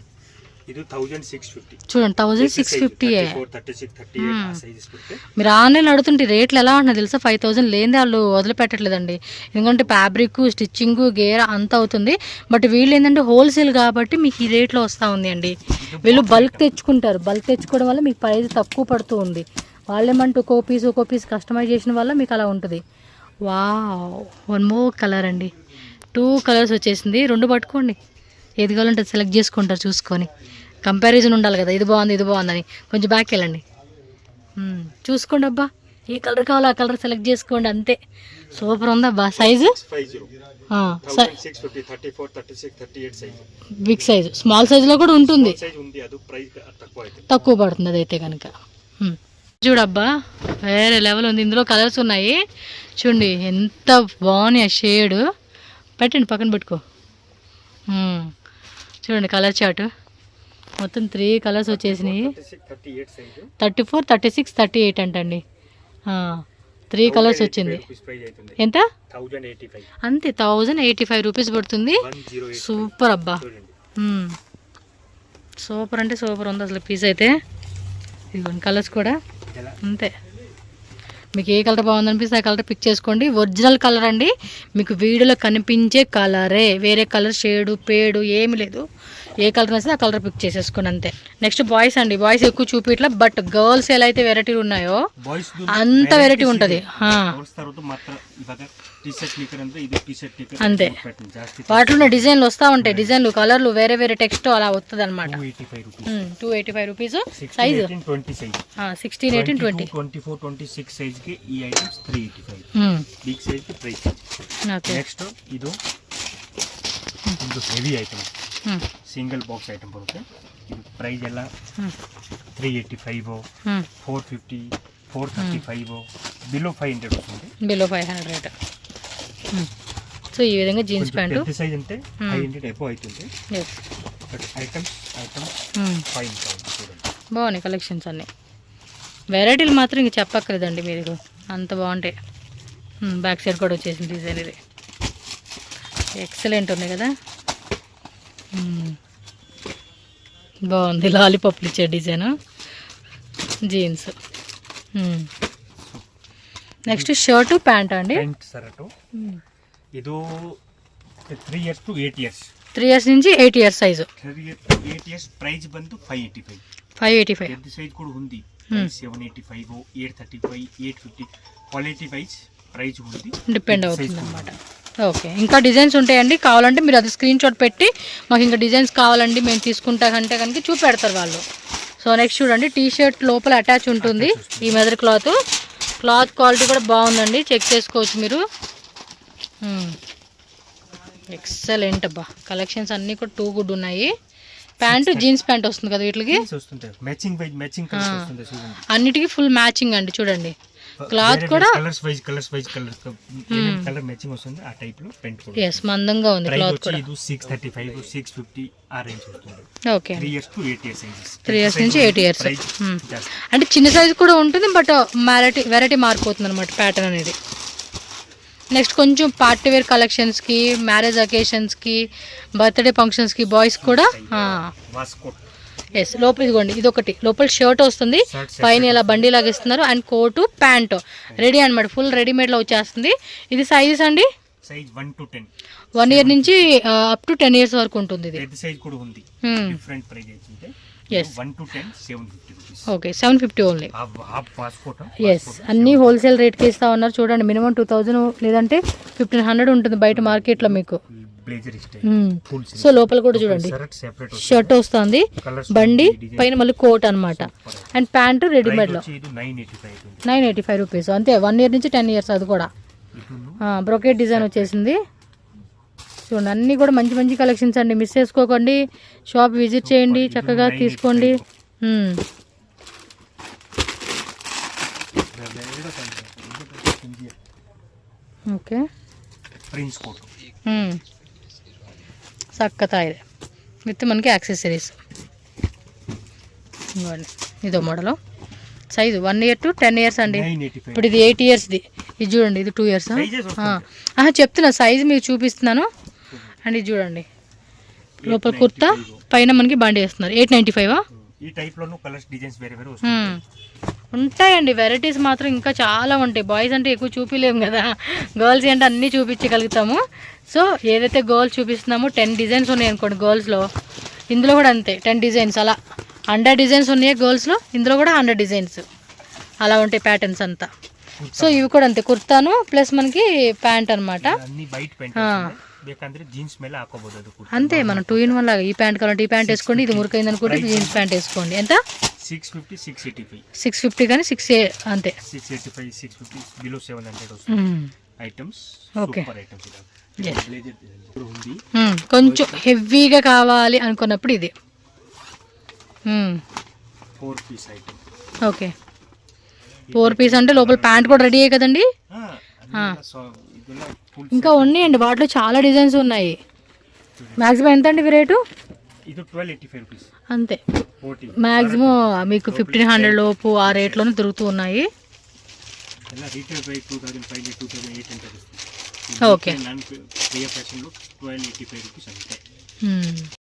ఇది 1650 చూడండి 1650. 36 38 సైజెస్ పెడితే మీరు ఆన్లైన్ అడుగుతుంటే రేట్లు ఎలా ఉంటున్నా తెలుసా. 5000 లేనిదే వాళ్ళు వదిలిపెట్టట్లేదండి. ఎందుకంటే ఫ్యాబ్రిక్ స్టిచ్చింగ్ గేర్ అంతా అవుతుంది. బట్ వీళ్ళు ఏంటంటే హోల్సేల్ కాబట్టి మీకు ఈ రేట్లో వస్తూ ఉంది అండి. వీళ్ళు బల్క్ తెచ్చుకుంటారు. బల్క్ తెచ్చుకోవడం వల్ల మీకు ప్రైస్ తక్కువ పడుతూ ఉంది. వాళ్ళేమంటే ఒక్కో పీస్ కస్టమైజ్ చేసిన వల్ల మీకు అలా ఉంటుంది. వావ్, 1 more కలర్ అండి. 2 కలర్స్ వచ్చేసింది. 2 పట్టుకోండి, ఏది కావాలంటే సెలెక్ట్ చేసుకుంటారు చూసుకొని. కంపారిజన్ ఉండాలి కదా, ఇది బాగుంది ఇది బాగుందని. కొంచెం బ్యాక్ వెళ్ళండి, చూసుకోండి అబ్బా. ఏ కలర్ కావాలో ఆ కలర్ సెలెక్ట్ చేసుకోండి, అంతే. సూపర్ ఉంది అబ్బా. Size 650 34 36 38 size. Big size, small సైజులో కూడా ఉంటుంది. తక్కువ పడుతుంది అదైతే కనుక. చూడబ్బా, వేరే లెవెల్ ఉంది. ఇందులో కలర్స్ ఉన్నాయి చూడండి, ఎంత బాగున్నాయి. ఆ షేడ్ పెట్టండి, పక్కన పెట్టుకో. చూడండి కలర్ చార్ట్, మొత్తం 3 కలర్స్ వచ్చేసినాయి. 34 36 38 అంటండి. 3 కలర్స్ వచ్చింది. ఎంత? అంతే, 1085 రూపీస్ పడుతుంది. సూపర్ అబ్బా, సూపర్ అంటే సూపర్ ఉంది అసలు పీస్ అయితే. ఇదిగోండి కలర్స్ కూడా అంతే. మీకు ఏ కలర్ బాగుందనిపిస్తే ఆ కలర్ పిక్ చేసుకోండి. ఒరిజినల్ కలర్ అండి, మీకు వీడియోలో కనిపించే కలరే. వేరే కలర్ షేడు పేడు ఏమి లేదు. ఏ కలర్ నచ్చితే ఆ కలర్ పిక్ చేసేసుకోండి అంతే. నెక్స్ట్ బాయ్స్ అండి. బాయ్స్ ఎక్కువ చూపిట్లా, బట్ గర్ల్స్ ఎలా అయితే వెరైటీ ఉన్నాయో అంత వెరైటీ ఉంటుంది. అంతే, వాటిలో డిజైన్లు వస్తూ ఉంటాయి. డిజైన్లు కలర్లు వేరే వేరే టెక్స్ట్ అలా వస్తుంది అనమాట. 285 రూపీస్. సైజు 16 18 20 24 26 సైజ్ కి ఈ ఐటమ్స్ 385. బిగ్ సైజ్ కి ప్రైస్. నెక్స్ట్ ಇದು heavy item, single box item ಬರುತ್ತೆ. ಇದು ಪ್ರೈಸ್ ಎಲ್ಲ 385 450 435 బిలో 500 వస్తుంది. Below 500 rate. సో ఈ విధంగా జీన్స్ ప్యాంటు పెద్ద సైజ్ అంటే 500 ఎబో అవుతుంది. బట్ ఐటమ్స్ ఫైన్ చూడండి, బాగున్నాయి కలెక్షన్స్ అన్నీ. వెరైటీలు మాత్రం ఇంక చెప్పక్కర్లేదండి మీరు, అంత బాగుంటాయి. బ్యాక్ సైడ్ కూడా వచ్చేసింది డిజైన్. ఇది ఎక్సలెంట్ ఉంది కదా, బాగుంది. లాలీపాప్లు ఇచ్చే design jeans. Next shirt pant అండి. షర్టు ಇದು 3 years to 8 years. 3 years నుంచి 8 years size. 3 years to 8 years price ಬಂದು 585. 585. పెద్ద సైజ్ కూడా ఉంది. 785 835 850 క్వాలిటీ వైజ్ ప్రైస్ ఉంది, డిపెండ్ అవుతుంది అన్నమాట. ఓకే, ఇంకా డిజైన్స్ ఉంటాయండి. కావాలంటే మీరు అది స్క్రీన్ షాట్ పెట్టి మాకు ఇంకా డిజైన్స్ కావాలండి మేము తీసుకుంటాకంటే కనుక చూపెడతారు వాళ్ళు. సో నెక్స్ట్ చూడండి, టీ షర్ట్ లోపల అటాచ్ ఉంటుంది ఈ మెదర్ క్లాత్. క్లాత్ క్వాలిటీ కూడా బాగుందండి, చెక్ చేసుకోవచ్చు మీరు. ఎక్సలెంట్ అబ్బా, కలెక్షన్స్ అన్నీ కూడా 2 గుడ్ ఉన్నాయి. ప్యాంటు జీన్స్ ప్యాంట్ వస్తుంది కదా వీటికి, అన్నిటికీ ఫుల్ మ్యాచింగ్ అండి. చూడండి క్లాత్ కూడా కలర్ మ్యాచింగ్ వస్తుంది. ఆ టైప్ లో ప్రింట్ కూడా yes మందంగా ఉంది. క్లాత్ కూడా ఇది 635 650 ఆ రేంజ్ వస్తుంది. Okay, 3 years to 8 years sizes. 3 years నుంచి 8 years. అంటే చిన్న సైజ్ కూడా ఉంటుంది, బట్ వెరైటీ మారిపోతుంది అనమాట ప్యాటర్న్ అనేది. నెక్స్ట్ కొంచెం పార్టీ వేర్ కలెక్షన్స్కి, మ్యారేజ్ అకేషన్స్కి, బర్త్డే ఫంక్షన్స్కి బాయ్స్ కూడా ఎస్. లోపల ఇదిగోండి, ఇది ఒకటి లోపల షర్ట్ వస్తుంది, పైన ఇలా బండి లాగా ఇస్తున్నారు. అండ్ కోటు ప్యాంటు రెడీ అనమాట, ఫుల్ రెడీమేడ్లో వచ్చేస్తుంది. ఇది సైజెస్ అండి 1 year నుంచి అప్ టు 10 years వరకు ఉంటుంది. ఇది ఓకే 750 ఓన్లీ. ఎస్, అన్నీ హోల్సేల్ రేట్కి ఇస్తా ఉన్నారు. చూడండి మినిమం 2000 లేదంటే 1500 ఉంటుంది బయట మార్కెట్లో మీకు. సో లోపల కూడా చూడండి షర్ట్ వస్తుంది, బండి పైన మళ్ళీ కోట్ అనమాట. అండ్ ప్యాంటు రెడీమేడ్లో 985 రూపీస్ అంతే. 1 year నుంచి 10 years అది కూడా. బ్రోకెట్ డిజైన్ వచ్చేసింది. చూడండి అన్నీ కూడా మంచి మంచి కలెక్షన్స్ అండి, మిస్ చేసుకోకండి. షాప్ విజిట్ చేయండి, చక్కగా తీసుకోండి. ఓకే, సక్కతా ఇది విత్ మనకి యాక్సెసరీస్. ఇదో model size 1 year to 10 years అండి. 985. ఇప్పుడు ఇది 8 yearsది. ఇది చూడండి, ఇది 2 years. Sizes వస్తుంది. చెప్తున్నా సైజు మీకు చూపిస్తున్నాను అండ్ ఇది చూడండి. లోపల కుర్తా, పైన మనకి బండి వేస్తున్నారు. 895. ఈ టైప్ లోను కలర్స్ డిజైన్స్ వేరే వేరే వస్తాయి. ఉంటాయండి వెరైటీస్ మాత్రం ఇంకా చాలా ఉంటాయి. బాయ్స్ అంటే ఎక్కువ చూపించలేము కదా, గర్ల్స్ అంటే అన్నీ చూపించగలుగుతాము. సో ఏదైతే గర్ల్స్ చూపిస్తున్నామో 10 డిజైన్స్ ఉన్నాయి అనుకోండి గర్ల్స్లో, ఇందులో కూడా అంతే 10 డిజైన్స్. అలా 100 డిజైన్స్ ఉన్నాయి గర్ల్స్లో, ఇందులో కూడా 100 డిజైన్స్ అలా ఉంటాయి ప్యాటర్న్స్ అంతా. సో ఇవి కూడా అంతే, కుర్తాను ప్లస్ మనకి ప్యాంట్ అనమాట. అన్ని వైట్ ప్యాంట్ ಬೇಕಂದ್ರೆ ಜೀನ್ಸ್ ಮೇಲೆ ಹಾಕೋಬಹುದು. అంతే, మనం 2 in 1 లాగా ఈ ప్యాంట్ కావాలంటే ఈ ప్యాంట్ వేసుకోండి, ఇది మురికైంది అనుకుంటే జీన్స్ ప్యాంట్ వేసుకోండి. ఎంత? 650 685. 650 కానీ 6 అంతే. 685 650 బిలో 700 వస్తుంది ఐటమ్స్. సూపర్ ఐటమ్స్ ఇది. కొంచెం హెవీగా కావాలి అనుకున్నప్పుడు ఇది 4 పీస్ ఐటమ్. ఓకే, 4 పీస్ అంటే లోపల ప్యాంట్ కూడా రెడీ అయ్యాయి కదండి. ఇంకా ఉన్నాయండి వాటిలో చాలా డిజైన్స్ ఉన్నాయి. మ్యాక్సిమం ఎంత అండి రేటు? ఇది 1285 రూపీస్ అంతే. మ్యాక్సిమం మీకు 1500 లోపు ఆ రేట్లోనే దొరుకుతూ ఉన్నాయి. ఓకే. 1285 రూపీస్ అంతే.